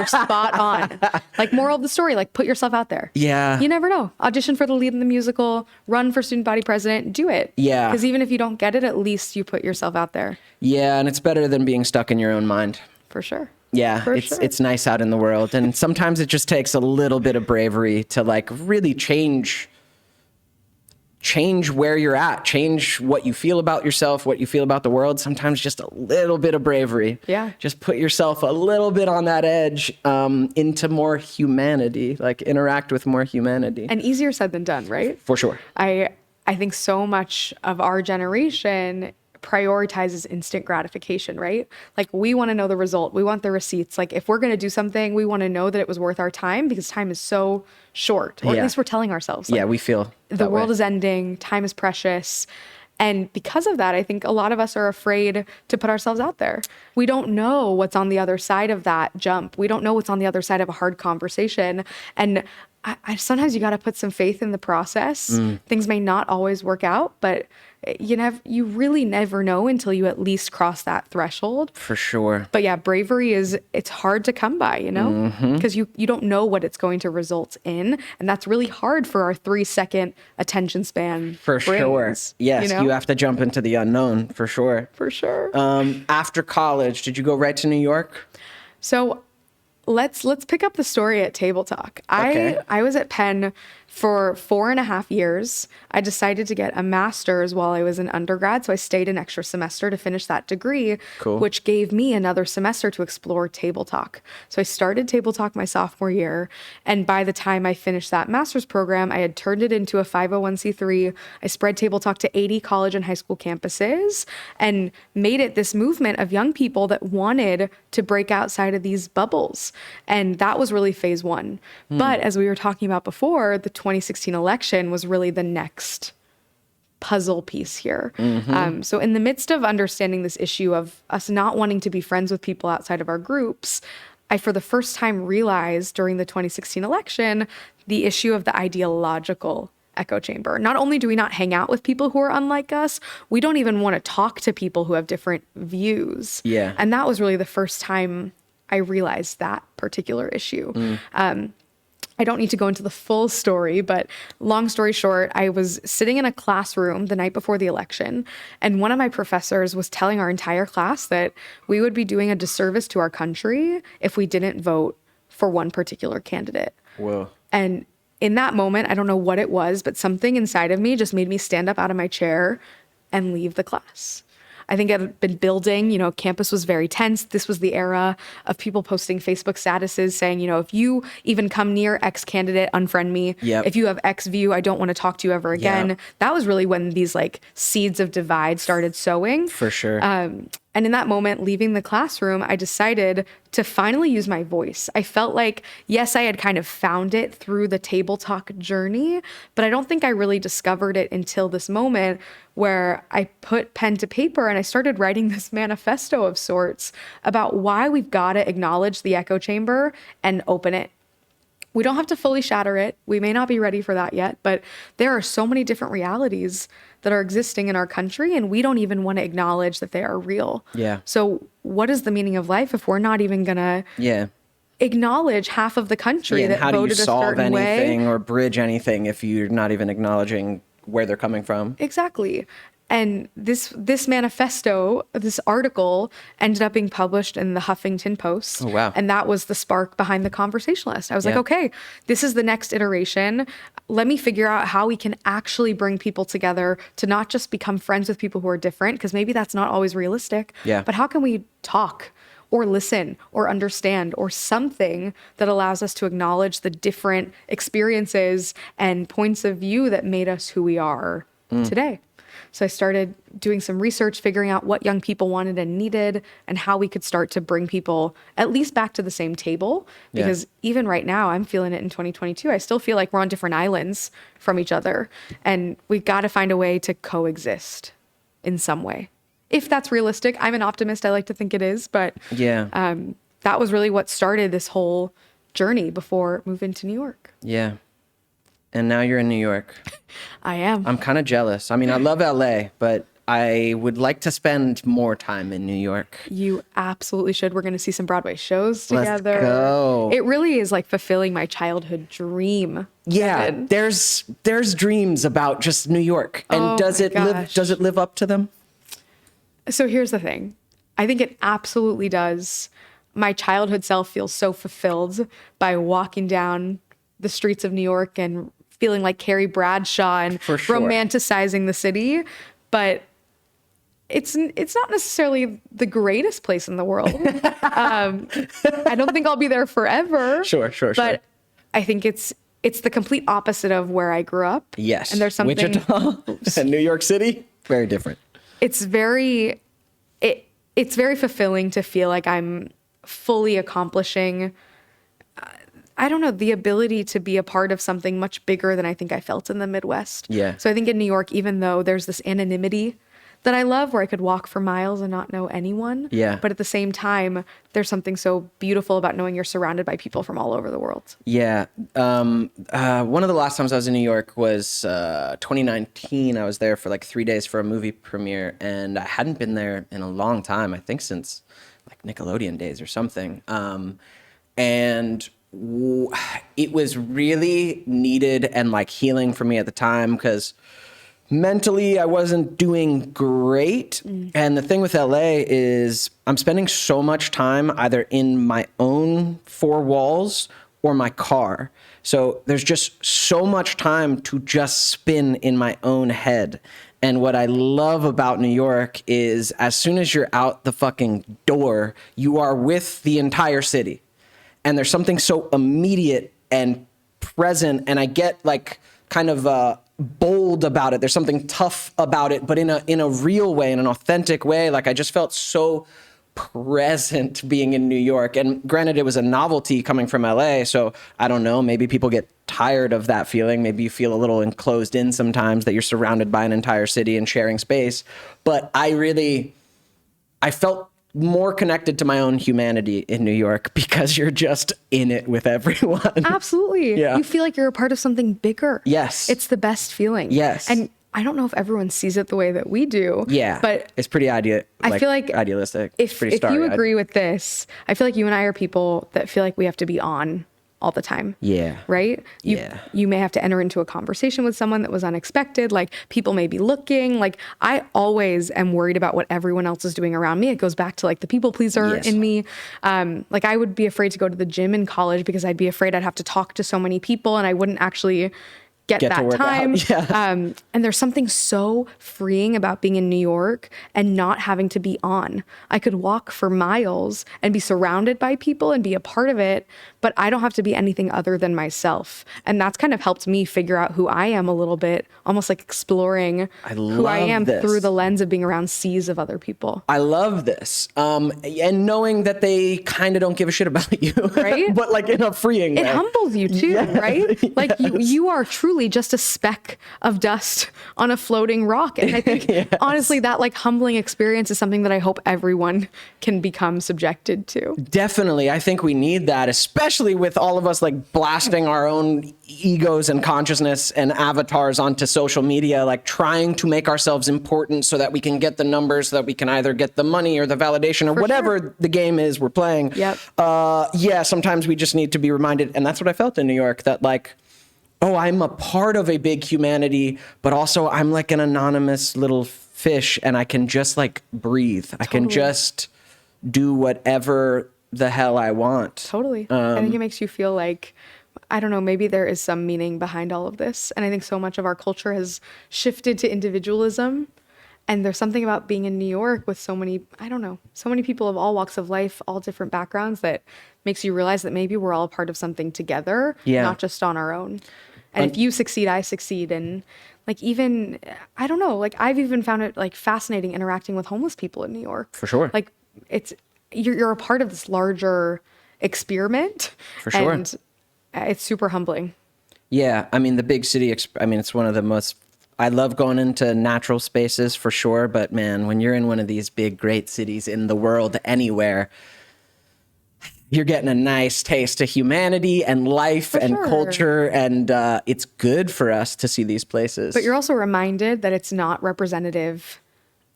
spot on. Like moral of the story, like put yourself out there. Yeah. You never know. Audition for the lead in the musical, run for student body president, do it. Yeah. Because even if you don't get it, at least you put yourself out there. Yeah, and it's better than being stuck in your own mind. For sure. Yeah, For it's sure. it's nice out in the world. And sometimes it just takes a little bit of bravery to like really change where you're at, change what you feel about yourself, what you feel about the world. Sometimes just a little bit of bravery. Yeah. Just put yourself a little bit on that edge into more humanity, like interact with more humanity. And easier said than done, right? For sure. I think so much of our generation prioritizes instant gratification, right? Like we want to know the result. We want the receipts. Like if we're going to do something, we want to know that it was worth our time because time is so short, or Yeah. at least we're telling ourselves. Like, Yeah, we feel the world is ending, time is precious. And because of that, I think a lot of us are afraid to put ourselves out there. We don't know what's on the other side of that jump. We don't know what's on the other side of a hard conversation. And I sometimes you got to put some faith in the process. Things may not always work out, but you really never know until you at least cross that threshold. For sure. But yeah, bravery it's hard to come by, because you don't know what it's going to result in. And that's really hard for our 3-second attention span. For sure. brains, Yes, you have to jump into the unknown, for sure. For sure. After college, did you go right to New York? So let's pick up the story at Table Talk. Okay. I was at Penn for 4.5 years. I decided to get a master's while I was in undergrad, so I stayed an extra semester to finish that degree, Cool. which gave me another semester to explore Table Talk. So I started Table Talk my sophomore year, and by the time I finished that master's program, I had turned it into a 501c3. I spread Table Talk to 80 college and high school campuses and made it this movement of young people that wanted to break outside of these bubbles. And that was really phase one. But as we were talking about before, the 2016 election was really the next puzzle piece here. So in the midst of understanding this issue of us not wanting to be friends with people outside of our groups, I, for the first time, realized during the 2016 election, the issue of the ideological echo chamber. Not only do we not hang out with people who are unlike us, we don't even want to talk to people who have different views. Yeah. And that was really the first time I realized that particular issue. I don't need to go into the full story, but long story short, I was sitting in a classroom the night before the election, and one of my professors was telling our entire class that we would be doing a disservice to our country if we didn't vote for one particular candidate. Whoa. And in that moment, I don't know what it was, but something inside of me just made me stand up out of my chair and leave the class. I think it had been building, campus was very tense. This was the era of people posting Facebook statuses saying, if you even come near X candidate, unfriend me. Yep. If you have X view, I don't want to talk to you ever again. Yep. That was really when these like seeds of divide started sowing. For sure. And in that moment, leaving the classroom, I decided to finally use my voice. I felt like, yes, I had kind of found it through the table talk journey, but I don't think I really discovered it until this moment where I put pen to paper and I started writing this manifesto of sorts about why we've got to acknowledge the echo chamber and open it. We don't have to fully shatter it. We may not be ready for that yet, but there are so many different realities that are existing in our country, and we don't even want to acknowledge that they are real. Yeah. So what is the meaning of life if we're not even going to acknowledge half of the country that voted a certain way? How do you solve anything or bridge anything if you're not even acknowledging where they're coming from? Exactly. And this manifesto, this article ended up being published in the Huffington Post. Oh, wow. And that was the spark behind the Conversationalist. I was like, okay, this is the next iteration. Let me figure out how we can actually bring people together to not just become friends with people who are different, because maybe that's not always realistic. Yeah. But how can we talk or listen or understand or something that allows us to acknowledge the different experiences and points of view that made us who we are today? So I started doing some research, figuring out what young people wanted and needed and how we could start to bring people at least back to the same table. Because even right now, I'm feeling it in 2022. I still feel like we're on different islands from each other. And we've got to find a way to coexist in some way. If that's realistic, I'm an optimist. I like to think it is. But that was really what started this whole journey before moving to New York. Yeah. And now you're in New York. I am. I'm kind of jealous. I mean, I love LA, but I would like to spend more time in New York. You absolutely should. We're going to see some Broadway shows together. Let's go. It really is like fulfilling my childhood dream. Yeah, Devon. there's dreams about just New York. And does it live up to them? So here's the thing. I think it absolutely does. My childhood self feels so fulfilled by walking down the streets of New York and feeling like Carrie Bradshaw and romanticizing the city, but it's not necessarily the greatest place in the world. I don't think I'll be there forever. Sure. But I think it's the complete opposite of where I grew up. Yes. And there's something Wichita and New York City, very different. It's very fulfilling to feel like I'm fully accomplishing I don't know, the ability to be a part of something much bigger than I think I felt in the Midwest. Yeah. So I think in New York, even though there's this anonymity that I love where I could walk for miles and not know anyone. Yeah. But at the same time, there's something so beautiful about knowing you're surrounded by people from all over the world. Yeah. One of the last times I was in New York was 2019. I was there for like 3 days for a movie premiere, and I hadn't been there in a long time, I think since like Nickelodeon days or something. And it was really needed and like healing for me at the time because mentally I wasn't doing great. And the thing with LA is I'm spending so much time either in my own four walls or my car. So there's just so much time to just spin in my own head. And what I love about New York is as soon as you're out the fucking door, you are with the entire city. And there's something so immediate and present, and I get like kind of bold about it. There's something tough about it, but in a real way, in an authentic way. Like I just felt so present being in New York. And granted, it was a novelty coming from LA, so I don't know, maybe people get tired of that feeling. Maybe you feel a little enclosed in sometimes that you're surrounded by an entire city and sharing space. But I felt more connected to my own humanity in New York because you're just in it with everyone. Absolutely. Yeah. You feel like you're a part of something bigger. Yes. It's the best feeling. Yes. And I don't know if everyone sees it the way that we do. Yeah. But it's pretty I feel like idealistic. If you agree with this, I feel like you and I are people that feel like we have to be on all the time. Yeah. Right? You may have to enter into a conversation with someone that was unexpected. Like, people may be looking. Like, I always am worried about what everyone else is doing around me. It goes back to like the people pleaser in me. Like, I would be afraid to go to the gym in college because I'd be afraid I'd have to talk to so many people and I wouldn't actually get that time. Yeah. And there's something so freeing about being in New York and not having to be on. I could walk for miles and be surrounded by people and be a part of it, but I don't have to be anything other than myself. And that's kind of helped me figure out who I am a little bit, almost like exploring who I am through the lens of being around seas of other people. I love this. And knowing that they kind of don't give a shit about you, right? But like in a freeing way. It humbles you too, right? Like you are truly just a speck of dust on a floating rock. And I think honestly, that like humbling experience is something that I hope everyone can become subjected to. Definitely. I think we need that, especially with all of us like blasting our own egos and consciousness and avatars onto social media, like trying to make ourselves important so that we can get the numbers, so that we can either get the money or the validation or whatever the game is we're playing. Sometimes we just need to be reminded. And that's what I felt in New York, that like, oh, I'm a part of a big humanity, but also I'm like an anonymous little fish and I can just like breathe. I can just do whatever the hell I want. Totally. I think it makes you feel like, I don't know, maybe there is some meaning behind all of this. And I think so much of our culture has shifted to individualism. And there's something about being in New York with so many, I don't know, so many people of all walks of life, all different backgrounds, that makes you realize that maybe we're all a part of something together, not just on our own. And if you succeed, I succeed. And like, even, I don't know, like I've even found it like fascinating interacting with homeless people in New York. For sure. Like you're a part of this larger experiment. For sure. And it's super humbling. Yeah. I mean, the big city, it's one of the most, I love going into natural spaces for sure. But man, when you're in one of these big, great cities in the world, anywhere, you're getting a nice taste of humanity and life and culture. And it's good for us to see these places. But you're also reminded that it's not representative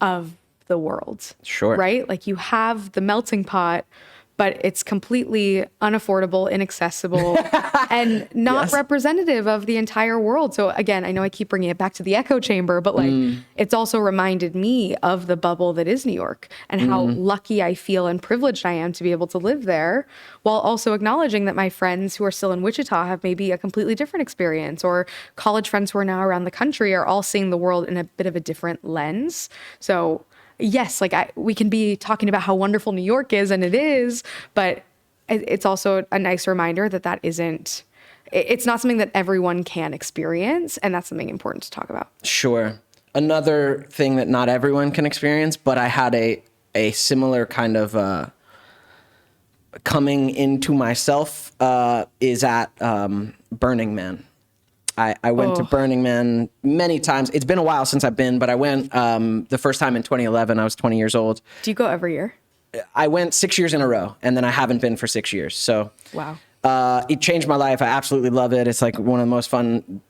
of the world. Sure. Right? Like you have the melting pot, but it's completely unaffordable, inaccessible, and not representative of the entire world. So again, I know I keep bringing it back to the echo chamber, but like it's also reminded me of the bubble that is New York and how lucky I feel and privileged I am to be able to live there, while also acknowledging that my friends who are still in Wichita have maybe a completely different experience, or college friends who are now around the country are all seeing the world in a bit of a different lens. So yes, like we can be talking about how wonderful New York is, and it is, but it's also a nice reminder that it's not something that everyone can experience, and that's something important to talk about. Sure. Another thing that not everyone can experience, but I had a similar kind of coming into myself is at Burning Man. I went to Burning Man many times. It's been a while since I've been, but I went the first time in 2011. I was 20 years old. Do you go every year? I went 6 years in a row, and then I haven't been for 6 years. So wow. It changed my life. I absolutely love it. It's like one of the most fun,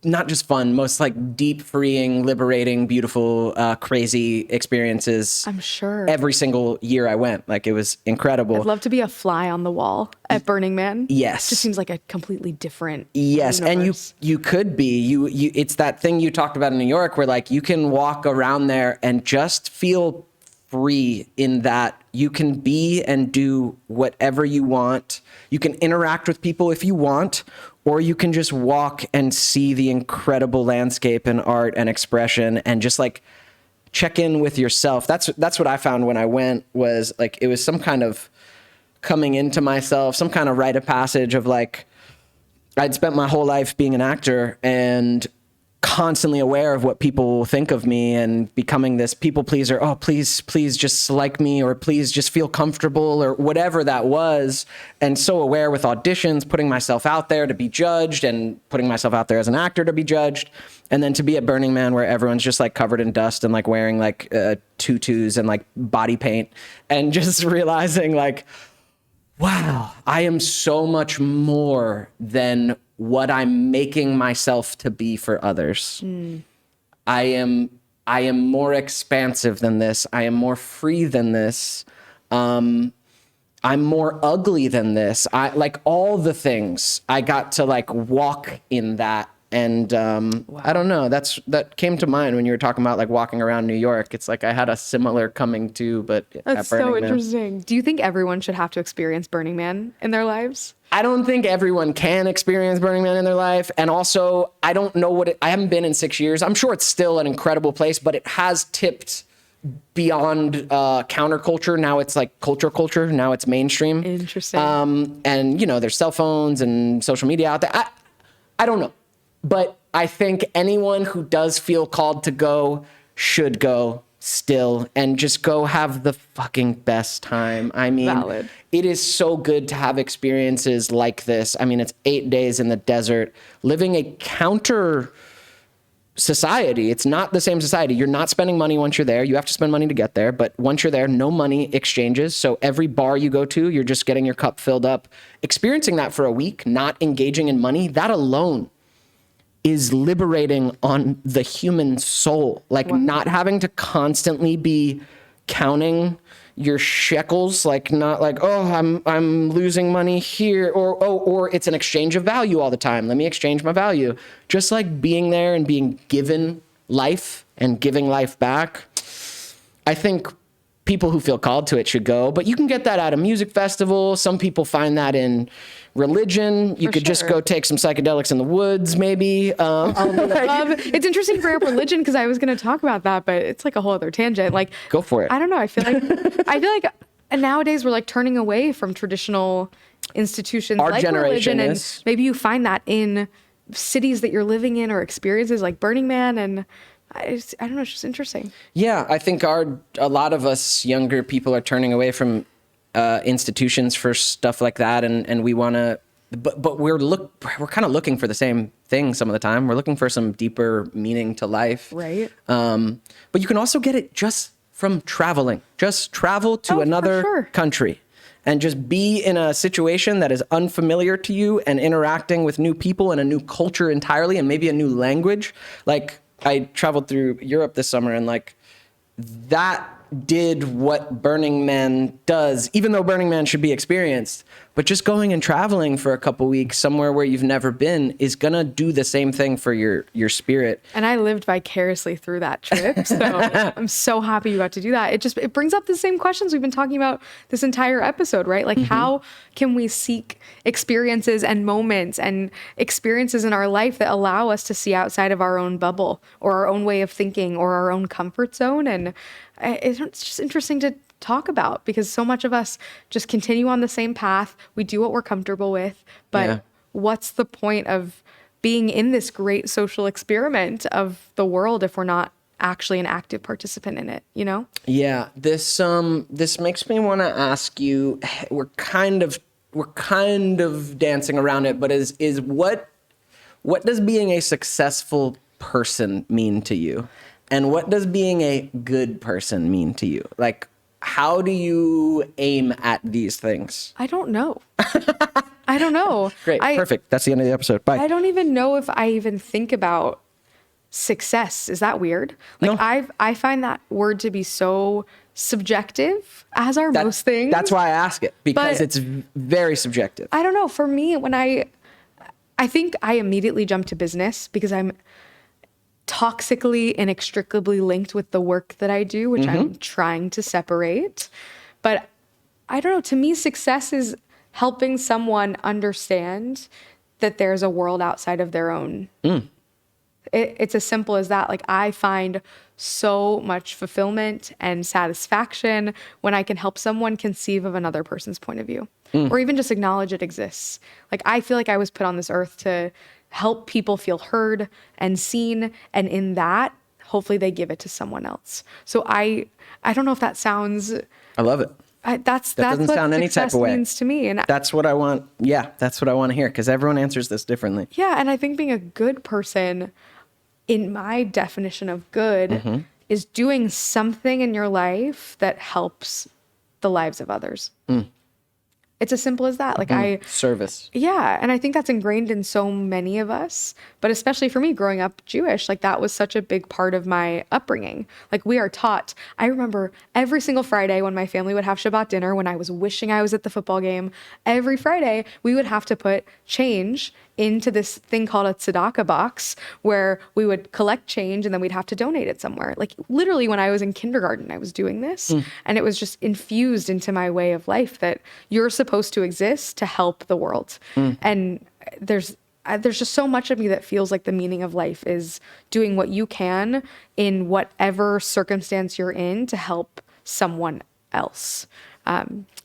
not just fun, most like deep, freeing, liberating, beautiful, crazy experiences. I'm sure. Every single year I went, like it was incredible. I'd love to be a fly on the wall at Burning Man. Yes. It just seems like a completely different universe. And you could be, you it's that thing you talked about in New York where like you can walk around there and just feel free in that you can be and do whatever you want. You can interact with people if you want, or you can just walk and see the incredible landscape and art and expression and just like check in with yourself. That's what I found when I went, was like, it was some kind of coming into myself, some kind of rite of passage of like, I'd spent my whole life being an actor and constantly aware of what people will think of me and becoming this people pleaser. Oh, please just like me, or please just feel comfortable, or whatever that was. And so aware with auditions, putting myself out there to be judged and putting myself out there as an actor to be judged. And then to be at Burning Man where everyone's just like covered in dust and like wearing like tutus and like body paint, and just realizing like, wow, I am so much more than what I'm making myself to be for others. I am more expansive than this. I am more free than this. I I'm more ugly than this. I like all the things. I got to like walk in that. And I don't know. That came to mind when you were talking about like walking around New York. It's like I had a similar coming to, but That's so interesting. Do you think everyone should have to experience Burning Man in their lives? I don't think everyone can experience Burning Man in their life. And also, I don't know I haven't been in 6 years. I'm sure it's still an incredible place, but it has tipped beyond counterculture. Now it's like culture. Now it's mainstream. Interesting. And, you know, there's cell phones and social media out there. I don't know. But I think anyone who does feel called to go should go still and just go have the fucking best time. I mean, Valid. It is so good to have experiences like this. I mean, it's 8 days in the desert, living a counter society. It's not the same society. You're not spending money once you're there. You have to spend money to get there. But once you're there, no money exchanges. So every bar you go to, you're just getting your cup filled up. Experiencing that for a week, not engaging in money, that alone is liberating on the human soul. Like not having to constantly be counting your shekels, like not like, oh, I'm losing money here, or it's an exchange of value all the time. Let me exchange my value. Just like being there and being given life and giving life back. I think people who feel called to it should go, but you can get that at a music festival. Some people find that in religion. You could just go take some psychedelics in the woods, maybe. It's interesting to bring up religion because I was going to talk about that, but it's like a whole other tangent. Like, go for it. I don't know. I feel like nowadays we're like turning away from traditional institutions Our like generation religion, is. and maybe you find that in cities that you're living in or experiences like Burning Man, and I don't know. It's just interesting. Yeah, I think a lot of us younger people are turning away from institutions for stuff like that, and we want to, but we're kind of looking for the same thing some of the time. We're looking for some deeper meaning to life, right? But you can also get it just from traveling. Just travel to another country and just be in a situation that is unfamiliar to you and interacting with new people and a new culture entirely, and maybe a new language. Like I traveled through Europe this summer, and like that did what Burning Man does, even though Burning Man should be experienced. But just going and traveling for a couple weeks somewhere where you've never been is going to do the same thing for your spirit. And I lived vicariously through that trip. So I'm so happy you got to do that. It brings up the same questions we've been talking about this entire episode, right? Like how can we seek experiences and moments and experiences in our life that allow us to see outside of our own bubble or our own way of thinking or our own comfort zone? And it's just interesting to talk about because so much of us just continue on the same path. We do what we're comfortable with, but what's the point of being in this great social experiment of the world if we're not actually an active participant in it, you know? Yeah, this makes me want to ask you, we're kind of dancing around it, but is what does being a successful person mean to you? And what does being a good person mean to you? Like, how do you aim at these things? I don't know. I don't know. Great. Perfect. That's the end of the episode. Bye. I don't even know if I even think about success. Is that weird? Like No. I find that word to be so subjective, as are most things. That's why I ask it, because But it's very subjective. I don't know. For me, when I think I immediately jump to business because I'm toxically, inextricably linked with the work that I do, which I'm trying to separate. But I don't know, to me, success is helping someone understand that there's a world outside of their own. It's as simple as that. Like I find so much fulfillment and satisfaction when I can help someone conceive of another person's point of view or even just acknowledge it exists. Like I feel like I was put on this earth to help people feel heard and seen, and in that, hopefully they give it to someone else. So I don't know if that sounds. I love it. That doesn't what sound any type of way. means to me, and that's what I want. Yeah, that's what I want to hear because everyone answers this differently. Yeah, and I think being a good person, in my definition of good, is doing something in your life that helps the lives of others. It's as simple as that. Like Service. yeah. And I think that's ingrained in so many of us, but especially for me growing up Jewish, like that was such a big part of my upbringing. Like we are taught, I remember every single Friday when my family would have Shabbat dinner, when I was wishing I was at the football game, every Friday we would have to put change into this thing called a tzedakah box where we would collect change and then we'd have to donate it somewhere. Like literally when I was in kindergarten, I was doing this and it was just infused into my way of life that you're supposed to exist to help the world. And there's just so much of me that feels like the meaning of life is doing what you can in whatever circumstance you're in to help someone else.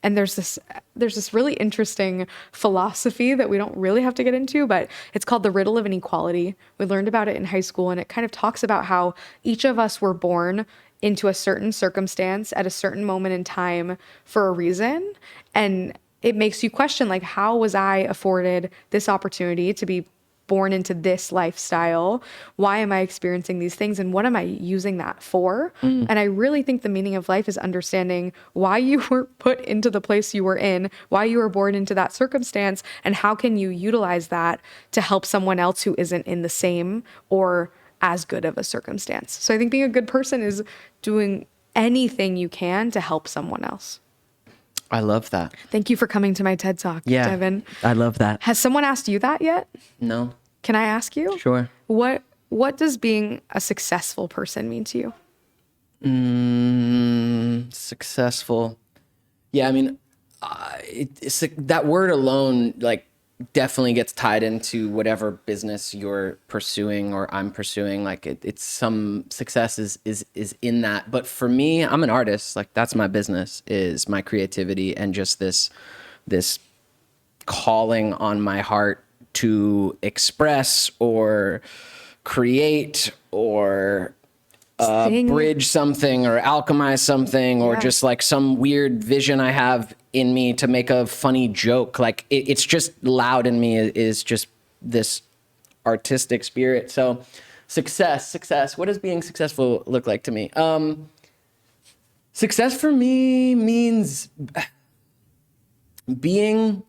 And there's this really interesting philosophy that we don't really have to get into, but it's called the riddle of inequality. We learned about it in high school, and it kind of talks about how each of us were born into a certain circumstance at a certain moment in time for a reason. And it makes you question, like, how was I afforded this opportunity to be born into this lifestyle? Why am I experiencing these things? And what am I using that for? And I really think the meaning of life is understanding why you were put into the place you were in, why you were born into that circumstance, and how can you utilize that to help someone else who isn't in the same or as good of a circumstance. So I think being a good person is doing anything you can to help someone else. I love that. Thank you for coming to my TED Talk, Devon. I love that. Has someone asked you that yet? No. Can I ask you? Sure. What does being a successful person mean to you? Successful. Yeah, I mean, that word alone, like, definitely gets tied into whatever business you're pursuing or I'm pursuing. Like, it's some success is in that. But for me, I'm an artist. Like, that's my business, is my creativity and just this calling on my heart to express or create or bridge something or alchemize something or just like some weird vision I have in me to make a funny joke. Like it's just loud in me is just this artistic spirit. So success. What does being successful look like to me? Success for me means being,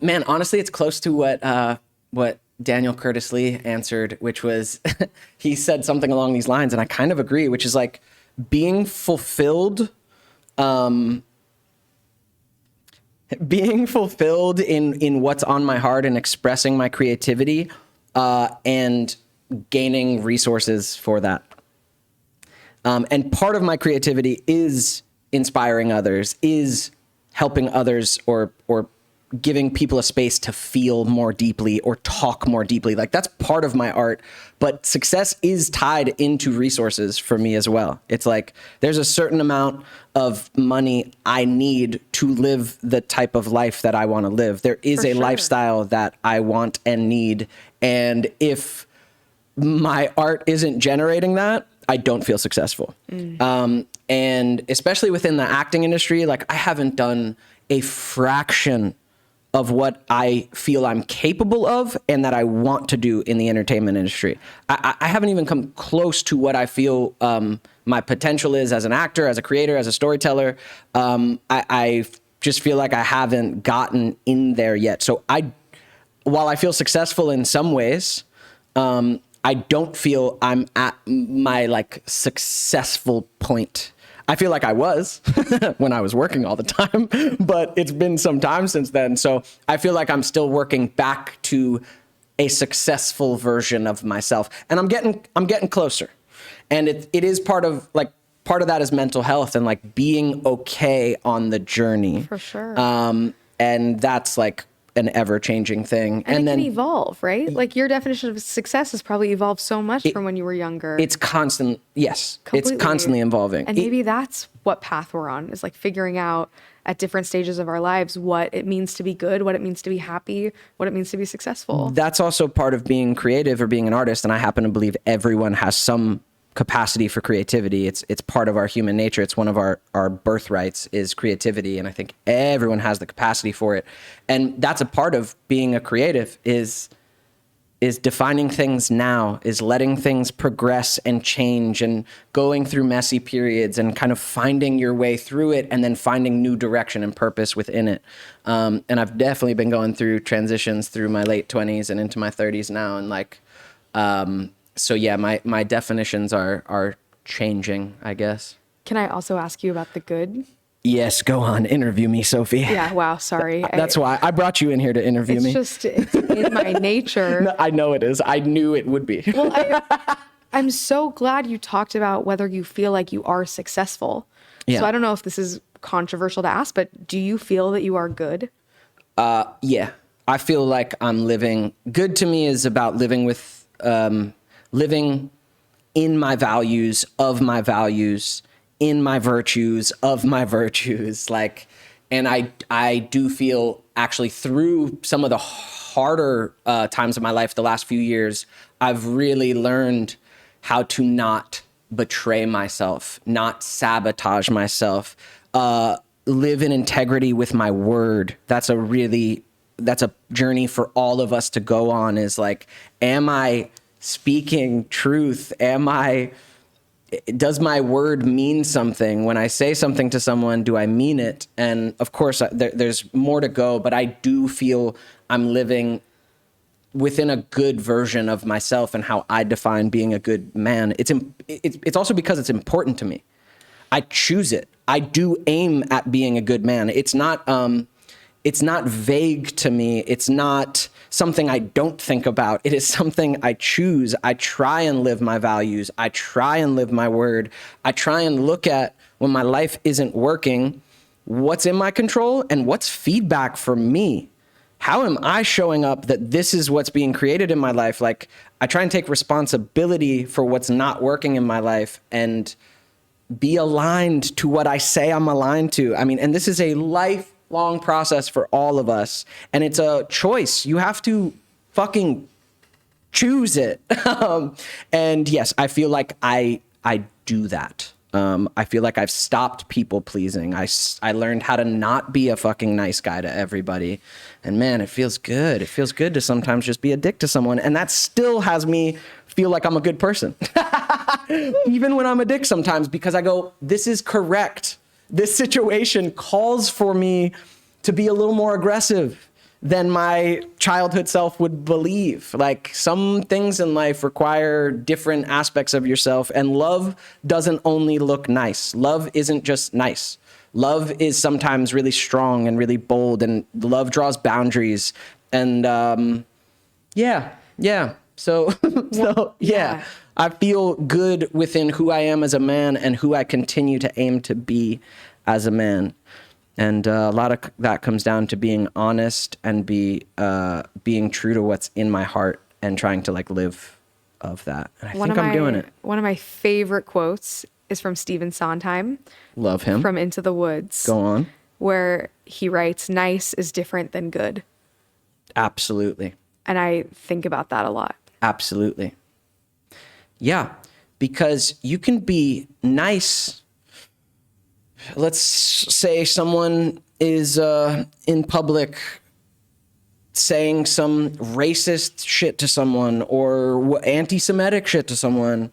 honestly, it's close to what Daniel Curtis Lee answered, which was, he said something along these lines, and I kind of agree, which is like being fulfilled, in what's on my heart and expressing my creativity, and gaining resources for that. And part of my creativity is inspiring others, is helping others or giving people a space to feel more deeply or talk more deeply. Like that's part of my art, but success is tied into resources for me as well. It's like there's a certain amount of money I need to live the type of life that I want to live. There is a lifestyle that I want and need. And if my art isn't generating that, I don't feel successful. And especially within the acting industry, like I haven't done a fraction of what I feel I'm capable of and that I want to do in the entertainment industry. I haven't even come close to what I feel my potential is as an actor, as a creator, as a storyteller. I just feel like I haven't gotten in there yet. So while I feel successful in some ways, I don't feel I'm at my like successful point. I feel like I was when I was working all the time, but it's been some time since then. So I feel like I'm still working back to a successful version of myself, and I'm getting closer. And it is part of that is mental health and like being okay on the journey. For sure. And that's like an ever-changing thing. And then, can evolve, right? Like your definition of success has probably evolved so much from when you were younger. It's constant. Yes. Completely. It's constantly evolving. And maybe that's what path we're on, is like figuring out at different stages of our lives what it means to be good, what it means to be happy, what it means to be successful. That's also part of being creative or being an artist. And I happen to believe everyone has some capacity for creativity. It's part of our human nature. It's one of our birthrights is creativity. And I think everyone has the capacity for it. And that's a part of being a creative is is defining things now, is letting things progress and change and going through messy periods and kind of finding your way through it and then finding new direction and purpose within it. And I've definitely been going through transitions through my late 20s and into my 30s now. And like, so yeah, my definitions are changing, I guess. Can I also ask you about the good? Yes, go on. Interview me, Sophie. Yeah, wow, sorry. That's why I brought you in here to interview me. It's in my nature. No, I know it is. I knew it would be. Well, I'm so glad you talked about whether you feel like you are successful. Yeah. So I don't know if this is controversial to ask, but do you feel that you are good? Yeah. I feel like I'm living. Good to me is about living with, living in my values, of my values, in my virtues, of my virtues. Like, and I do feel actually through some of the harder times of my life, the last few years, I've really learned how to not betray myself, not sabotage myself, live in integrity with my word. That's a journey for all of us to go on, is like, am I speaking truth? Does my word mean something? When I say something to someone, do I mean it? And of course, there's more to go, but I do feel I'm living within a good version of myself and how I define being a good man. It's also because it's important to me. I choose it. I do aim at being a good man. It's not vague to me. It's not something I don't think about. It is something I choose. I try and live my values. I try and live my word. I try and look at, when my life isn't working, what's in my control and what's feedback for me. How am I showing up that this is what's being created in my life? Like, I try and take responsibility for what's not working in my life and be aligned to what I say I'm aligned to. I mean, and this is a lifelong process for all of us. And it's a choice. You have to fucking choose it. And yes, I feel like I do that. I feel like I've stopped people pleasing. I learned how to not be a fucking nice guy to everybody. And man, it feels good. It feels good to sometimes just be a dick to someone. And that still has me feel like I'm a good person. Even when I'm a dick sometimes, because I go, this is correct. This situation calls for me to be a little more aggressive than my childhood self would believe. Like, some things in life require different aspects of yourself, and love doesn't only look nice. Love isn't just nice. Love is sometimes really strong and really bold, and love draws boundaries. And So yeah, I feel good within who I am as a man and who I continue to aim to be as a man. And a lot of that comes down to being honest and being true to what's in my heart and trying to like live of that. And I think I'm doing it. One of my favorite quotes is from Stephen Sondheim. Love him. From Into the Woods. Go on. Where he writes, nice is different than good. Absolutely. And I think about that a lot. Absolutely. Yeah, because you can be nice. Let's say someone is in public saying some racist shit to someone or anti-Semitic shit to someone.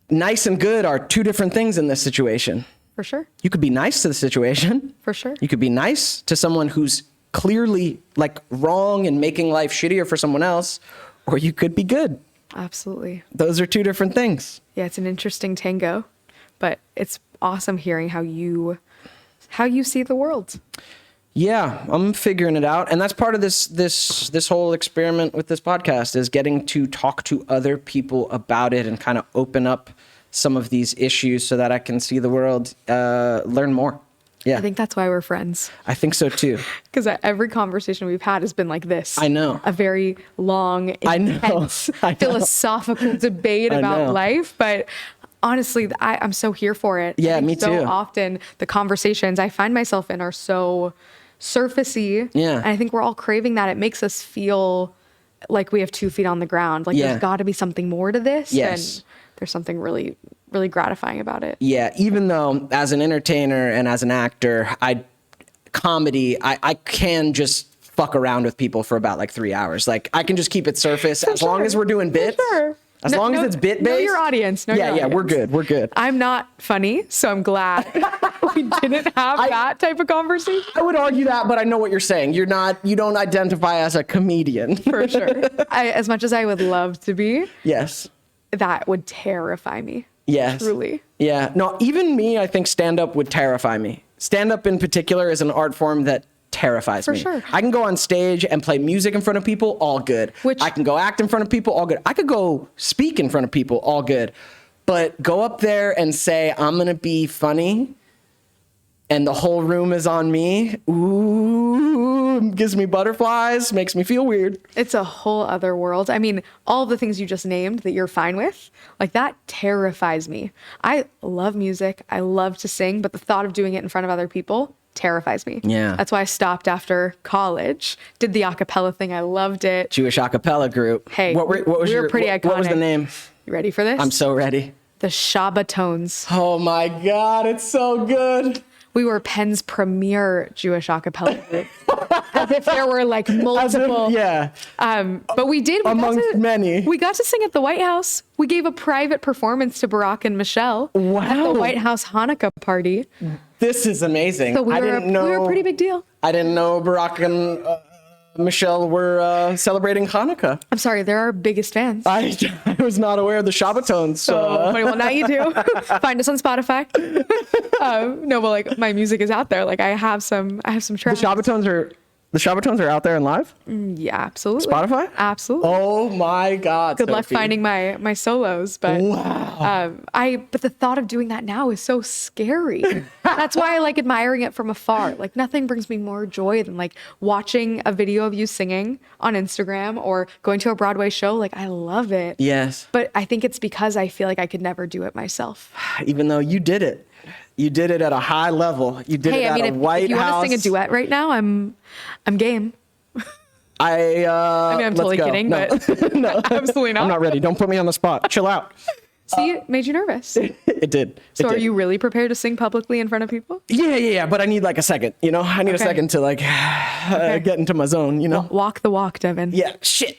Nice and good are two different things in this situation. For sure. You could be nice to the situation. For sure. You could be nice to someone who's clearly like wrong and making life shittier for someone else, or you could be good. Absolutely. Those are two different things. Yeah, it's an interesting tango, but it's awesome hearing how you see the world. Yeah, I'm figuring it out. And that's part of this whole experiment with this podcast, is getting to talk to other people about it and kind of open up some of these issues so that I can see the world, learn more. Yeah. I think that's why we're friends. I think so too. Because every conversation we've had has been like this. I know. A very long, intense, philosophical debate about life. But honestly, I'm so here for it. Yeah, me too. So often the conversations I find myself in are so surfacey. Yeah. And I think we're all craving that. It makes us feel like we have 2 feet on the ground. Like there's got to be something more to this. Yes. And there's something really, really gratifying about it. Yeah, even though as an entertainer and as an actor, I can just fuck around with people for about like 3 hours. Like I can just keep it surface as long as we're doing bits. As long as it's bit based. Know your audience. Yeah, we're good. We're good. I'm not funny, so I'm glad we didn't have that type of conversation. I would argue that, but I know what you're saying. You don't identify as a comedian. For sure. As much as I would love to be. Yes. That would terrify me. Yes. Truly. Yeah. No, even me, I think stand-up would terrify me. Stand-up in particular is an art form that terrifies me. For sure. I can go on stage and play music in front of people, all good. I can go act in front of people, all good. I could go speak in front of people, all good. But go up there and say, I'm going to be funny, and the whole room is on me. Ooh, gives me butterflies, makes me feel weird. It's a whole other world. I mean, all the things you just named that you're fine with, like that terrifies me. I love music. I love to sing, but the thought of doing it in front of other people terrifies me. Yeah. That's why I stopped after college. Did the a cappella thing. I loved it. Jewish a cappella group. Hey, what was we were pretty iconic. What was the name? You ready for this? I'm so ready. The Shabbatones. Oh my God, it's so good. We were Penn's premier Jewish a cappella group. As if there were like multiple. Yeah. But we did. Amongst many. We got to sing at the White House. We gave a private performance to Barack and Michelle at the White House Hanukkah party. This is amazing. So we were a pretty big deal. I didn't know Barack and Michelle were celebrating Hanukkah. I'm sorry, they're our biggest fans. I was not aware of the Shabbatones. So. Well, now you do. Find us on Spotify. No, but like my music is out there. Like I have some tracks. The Shabbatones are out there and live? Yeah, absolutely. Spotify? Absolutely. Oh my God. Good luck finding my solos, but wow. But the thought of doing that now is so scary. That's why I like admiring it from afar. Like nothing brings me more joy than like watching a video of you singing on Instagram or going to a Broadway show. Like I love it. Yes. But I think it's because I feel like I could never do it myself. Even though you did it. You did it at a high level. You did it at a White House. If you want to sing a duet right now, I'm game. I mean, I'm totally kidding, no. but No, absolutely not. I'm not ready. Don't put me on the spot. Chill out. See, it made you nervous. It did. So are you really prepared to sing publicly in front of people? Yeah. But I need like a second, I need a second to like get into my zone, Walk the walk, Devon. Yeah. Shit.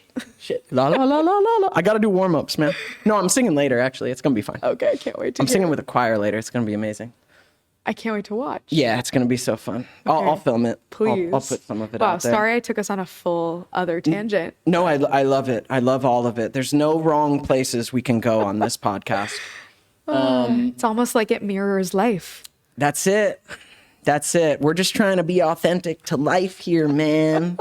La, la, la, la, la, la. I got to do warm-ups, man. No, I'm singing later, actually. It's going to be fine. Okay, I can't wait to I'm singing with a choir later. It's going to be amazing. I can't wait to watch. Yeah, it's going to be so fun. Okay. I'll film it. Please. I'll put some of it out there. Wow, sorry I took us on a full other tangent. No, I love it. I love all of it. There's no wrong places we can go on this podcast. It's almost like it mirrors life. That's it. We're just trying to be authentic to life here, man.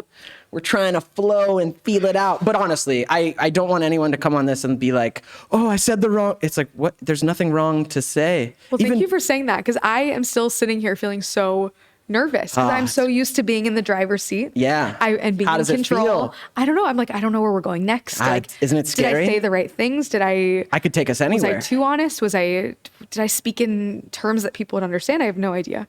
We're trying to flow and feel it out. But honestly, I don't want anyone to come on this and be like, oh, I said the wrong. It's like, what? There's nothing wrong to say. Well, thank you for saying that, because I am still sitting here feeling so nervous because I'm so used to being in the driver's seat. Yeah. And being in control. Feel? I don't know. I'm like, I don't know where we're going next. Like, isn't it scary? Did I say the right things? I could take us anywhere. Was I too honest? Did I speak in terms that people would understand? I have no idea.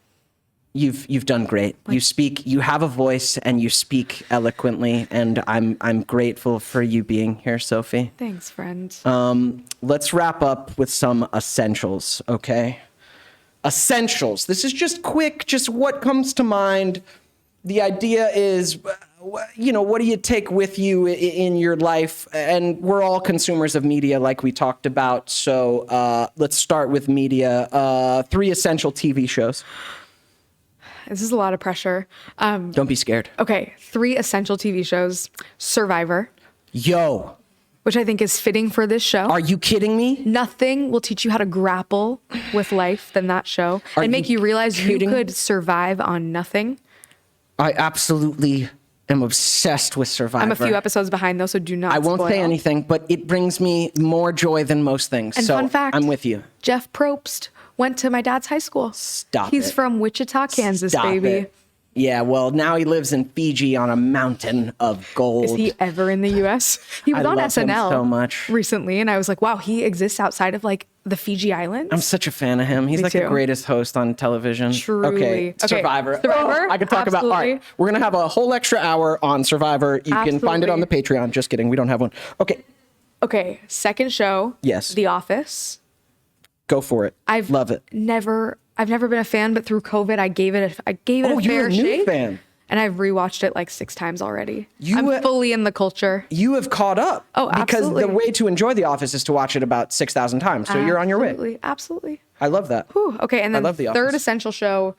You've done great. You have a voice and you speak eloquently, and I'm grateful for you being here, Sophie. Thanks, friend. Let's wrap up with some essentials, okay? Essentials. This is just quick, just what comes to mind. The idea is, what do you take with you in your life? And we're all consumers of media, like we talked about. So let's start with media. 3 essential TV shows. This is a lot of pressure. Don't be scared. Okay, 3 essential TV shows. Survivor. Yo. Which I think is fitting for this show. Are you kidding me? Nothing will teach you how to grapple with life than that show. And make you realize you could survive on nothing. I absolutely am obsessed with Survivor. I'm a few episodes behind though, so do not I won't say anything, but it brings me more joy than most things. And so fun fact, I'm with you. Jeff Probst went to my dad's high school. He's from Wichita, Kansas, baby. It. Yeah, well, now he lives in Fiji on a mountain of gold. Is he ever in the U.S.? He was on SNL so much recently, and I was like, wow, he exists outside of like the Fiji Islands. I'm such a fan of him. He's like the greatest host on television. Truly. Okay, Survivor. Survivor. I could talk about. All right, we're gonna have a whole extra hour on Survivor. You can find it on the Patreon. Just kidding, we don't have one. Okay, second show. Yes. The Office. Go for it. Love it. I've never been a fan, but through COVID, I gave it a fair shake. Oh, you're a new fan. And I've rewatched it like 6 times already. You, I'm fully in the culture. You have caught up. Oh, absolutely. Because the way to enjoy The Office is to watch it about 6,000 times. So you're on your way. Absolutely. I love that. Whew. Okay, and then I love The third Office. essential show.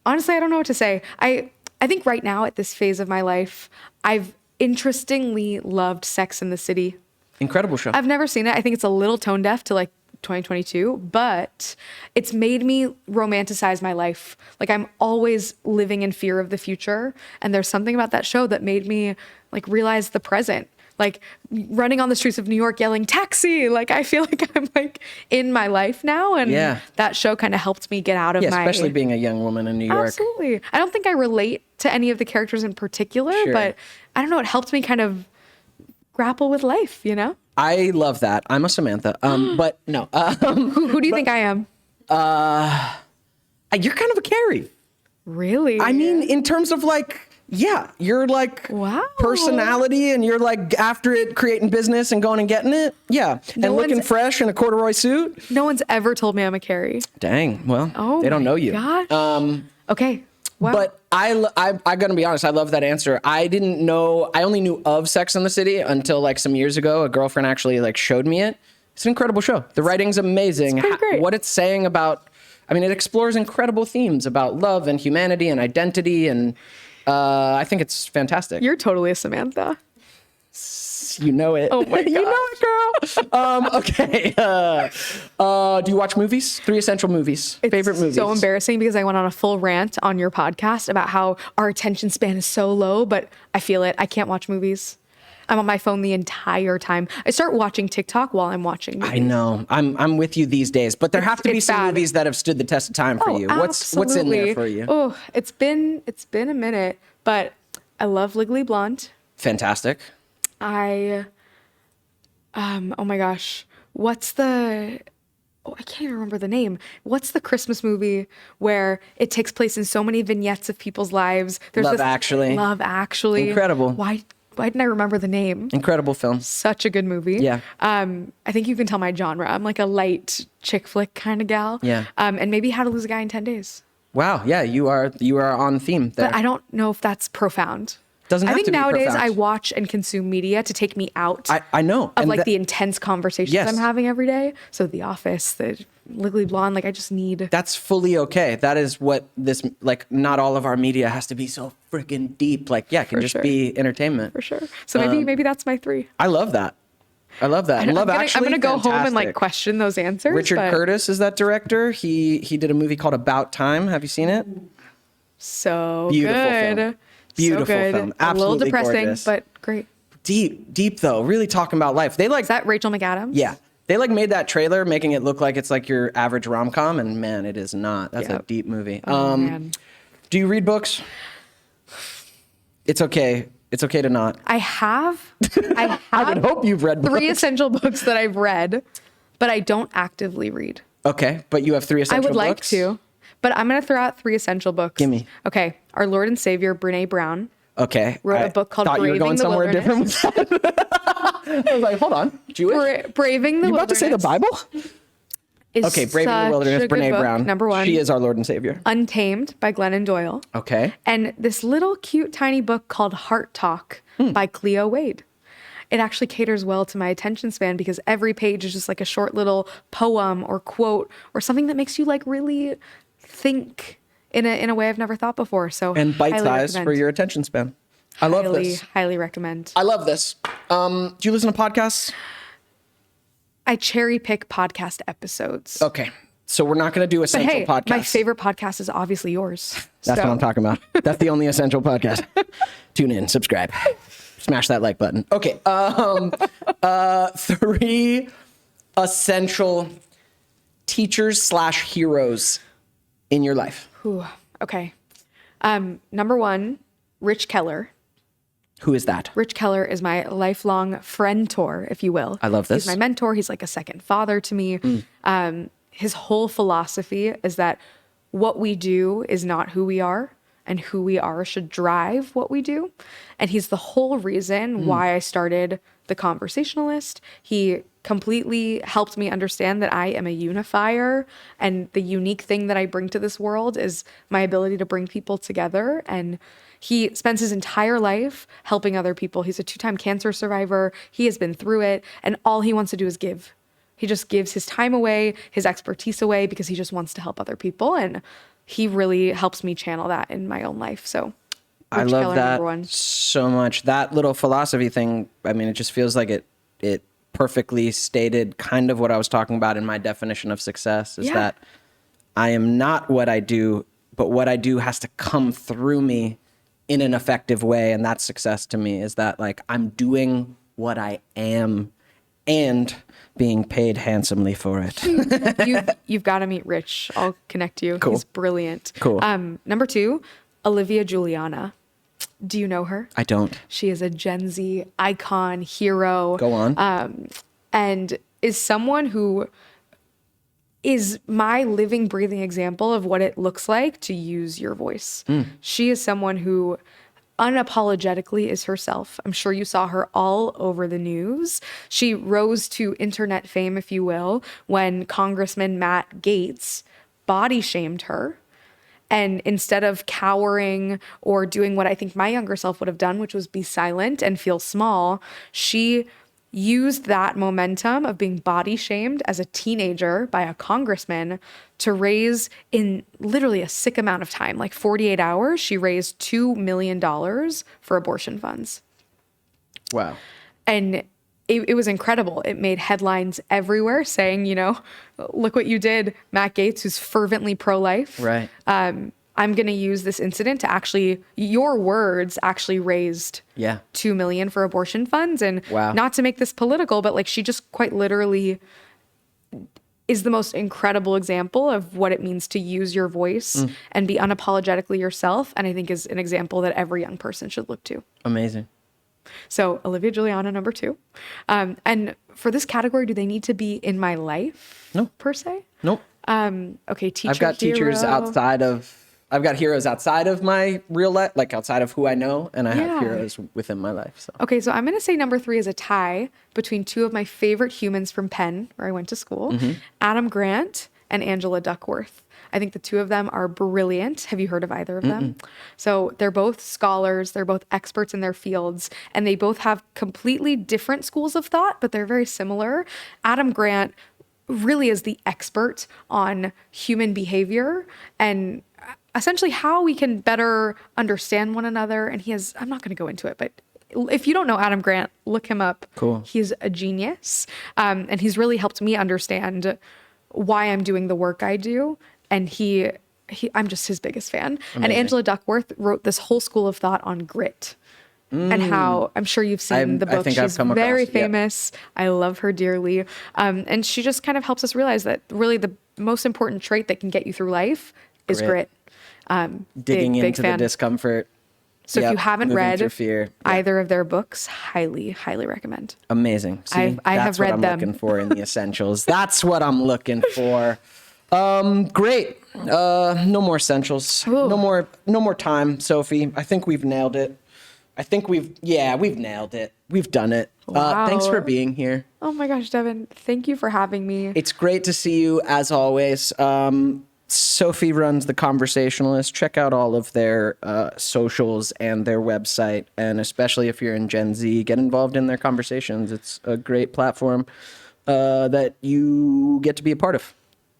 Honestly, I don't know what to say. I think right now at this phase of my life, I've interestingly loved Sex and the City. Incredible show. I've never seen it. I think it's a little tone deaf to like 2022, but it's made me romanticize my life. Like I'm always living in fear of the future. And there's something about that show that made me like realize the present. Like running on the streets of New York yelling taxi. Like I feel like I'm like in my life now. And that show kind of helped me get out of my... especially being a young woman in New York. Absolutely. I don't think I relate to any of the characters in particular, but I don't know. It helped me kind of grapple with life, you know? I love that. I'm a Samantha. But no. Who do you think I am? You're kind of a Carrie. Really? I mean, in terms of like, you're like personality and you're like after it creating business and going and getting it. Yeah. And looking fresh in a corduroy suit. No one's ever told me I'm a Carrie. Dang. Well, they don't know you. Gosh. Okay. Wow. But I'm gonna be honest. I love that answer. I didn't know. I only knew of Sex and the City until like some years ago. A girlfriend actually like showed me it. It's an incredible show. The writing's amazing. It's pretty great. What it's saying about, I mean, it explores incredible themes about love and humanity and identity, and I think it's fantastic. You're totally a Samantha. You know it. Oh my God. You know it, girl. Okay. Do you watch movies? 3 essential movies. Favorite movies. So embarrassing because I went on a full rant on your podcast about how our attention span is so low, but I feel it. I can't watch movies. I'm on my phone the entire time. I start watching TikTok while I'm watching movies. I know. I'm with you these days, but there have to be some bad. movies that have stood the test of time for you. What's in there for you? Oh, it's been a minute, but I love Legally Blonde. Fantastic. oh my gosh, I can't even remember the name. What's the Christmas movie where it takes place in so many vignettes of people's lives? Love Actually. Love Actually. Incredible. Why didn't I remember the name? Incredible film. Such a good movie. Yeah. I think you can tell my genre. I'm like a light chick flick kind of gal. Yeah. And maybe How to Lose a Guy in 10 Days. Wow. Yeah, you are on theme there. But I don't know if that's profound. Doesn't have I think to be nowadays profound. I watch and consume media to take me out. I know. Of like the intense conversations Yes. I'm having every day. So The Office, the Legally Blonde, like I just need. That's fully okay. That is what this, like, not all of our media has to be so freaking deep. Like, it can just be entertainment. For sure. So maybe that's my 3. I love that. And Love Actually. I'm gonna go home and like fantastic. question those answers. Richard Curtis is that director. He did a movie called About Time. Have you seen it? So Beautiful good. film. Beautiful so good. film. A little Absolutely depressing, gorgeous. but great. Deep though. Really talking about life. They like Is that Rachel McAdams? Yeah. They like made that trailer making it look like it's like your average rom-com, and man, it is not. That's a deep movie. Oh, man. Do you read books? It's okay. It's okay to not. I have I would hope you've read 3 books. essential books that I've read, but I don't actively read. Okay, but you have 3 essential I would like books? to, but I'm going to throw out 3 essential books. Gimme. Okay. Our Lord and Savior, Brene Brown, Okay. wrote a book called thought you were Braving going the somewhere different Wilderness. with that. I was like, hold on. Jewish? Braving the You about to say the Wilderness Bible? is Okay, Braving the such Wilderness, a good Brene book. Brown. Number 1. She is our Lord and Savior. Untamed by Glennon Doyle. Okay. And this little cute tiny book called Heart Talk by Cleo Wade. It actually caters well to my attention span because every page is just like a short little poem or quote or something that makes you like really think in a way I've never thought before. So And bite highly size recommend. for your attention span. I love this. Highly recommend. I love this. Do you listen to podcasts? I cherry pick podcast episodes. Okay. So we're not going to do But essential hey, podcasts. my favorite podcast is obviously yours. That's So- what I'm talking about. That's the only essential podcast. Tune in, subscribe, smash that like button. Okay. 3 essential teachers/heroes in your life. Ooh, okay. Number 1, Rich Keller. Who is that? Rich Keller is my lifelong friend-tor, if you will. I love this. He's my mentor. He's like a second father to me. His whole philosophy is that what we do is not who we are, and who we are should drive what we do. And he's the whole reason why I started The Conversationalist. He completely helped me understand that I am a unifier, and the unique thing that I bring to this world is my ability to bring people together. And He spends his entire life helping other people. He's a 2-time cancer survivor. He has been through it, and all he wants to do is give. He just gives his time away, his expertise away, because he just wants to help other people. And he really helps me channel that in my own life. So I Rich love Keller, that number one. so much. That little philosophy thing, I mean, it just feels like it perfectly stated kind of what I was talking about in my definition of success, is that I am not what I do, but what I do has to come through me in an effective way. And that's success to me, is that like I'm doing what I am and being paid handsomely for it. You've got to meet Rich. I'll connect you. Cool. He's brilliant. Cool. Number 2, Olivia Juliana. Do you know her? I don't. She is a Gen Z icon, hero. Go on. And is someone who is my living, breathing example of what it looks like to use your voice. She is someone who unapologetically is herself. I'm sure you saw her all over the news. She rose to internet fame, if you will, when Congressman Matt Gaetz body shamed her. And instead of cowering or doing what I think my younger self would have done, which was be silent and feel small, she used that momentum of being body shamed as a teenager by a congressman to raise, in literally a sick amount of time, like 48 hours, she raised $2 million for abortion funds. Wow. And it was incredible. It made headlines everywhere saying, you know, look what you did, Matt Gaetz, who's fervently pro-life. Right. I'm going to use this incident to actually, your words actually raised $2 million for abortion funds. And not to make this political, but like she just quite literally is the most incredible example of what it means to use your voice and be unapologetically yourself. And I think is an example that every young person should look to. Amazing. So Olivia Juliana, number 2. And for this category, do they need to be in my life? No. Per se? Nope. Okay, teacher, I've got teachers I've got heroes outside of my real life, like outside of who I know, and I have heroes within my life. So. Okay, so I'm going to say number 3 is a tie between 2 of my favorite humans from Penn, where I went to school, Adam Grant and Angela Duckworth. I think the 2 of them are brilliant. Have you heard of either of them? So they're both scholars. They're both experts in their fields, and they both have completely different schools of thought, but they're very similar. Adam Grant really is the expert on human behavior and essentially how we can better understand one another. And he has, I'm not going to go into it, but if you don't know Adam Grant, look him up. Cool. He's a genius. And he's really helped me understand why I'm doing the work I do. And I'm just his biggest fan. Amazing. And Angela Duckworth wrote this whole school of thought on grit. And how, I'm sure you've seen the book. I think She's very famous. I love her dearly. And she just kind of helps us realize that really the most important trait that can get you through life is grit. Digging into the discomfort. So if you haven't read either of their books, highly, highly recommend. Amazing. See, I have read them. That's what I'm looking for in the essentials. That's what I'm looking for. Great. No more essentials. Ooh. No more time, Sophie. I think we've nailed it. We've nailed it. We've done it. Wow. Thanks for being here. Oh my gosh, Devon. Thank you for having me. It's great to see you as always. Sophie runs The Conversationalist. Check out all of their socials and their website. And especially if you're in Gen Z, get involved in their conversations. It's a great platform that you get to be a part of.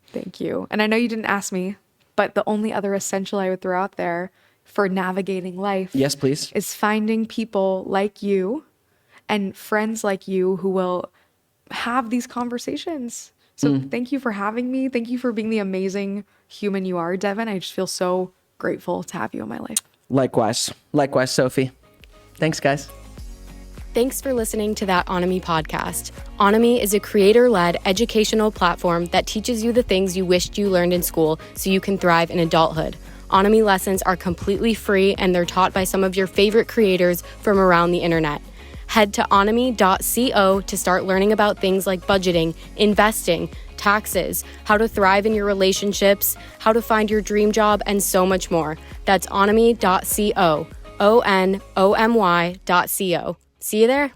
Thank you. And I know you didn't ask me, but the only other essential I would throw out there for navigating life, yes, please, is finding people like you and friends like you who will have these conversations. So thank you for having me. Thank you for being the amazing human you are, Devon. I just feel so grateful to have you in my life. Likewise, Sophie. Thanks, guys. Thanks for listening to That Onomy podcast. Onomy is a creator-led educational platform that teaches you the things you wished you learned in school so you can thrive in adulthood. Onomy lessons are completely free and they're taught by some of your favorite creators from around the internet. Head to onomy.co to start learning about things like budgeting, investing, taxes, how to thrive in your relationships, how to find your dream job, and so much more. That's onomy.co, onomy.co. See you there.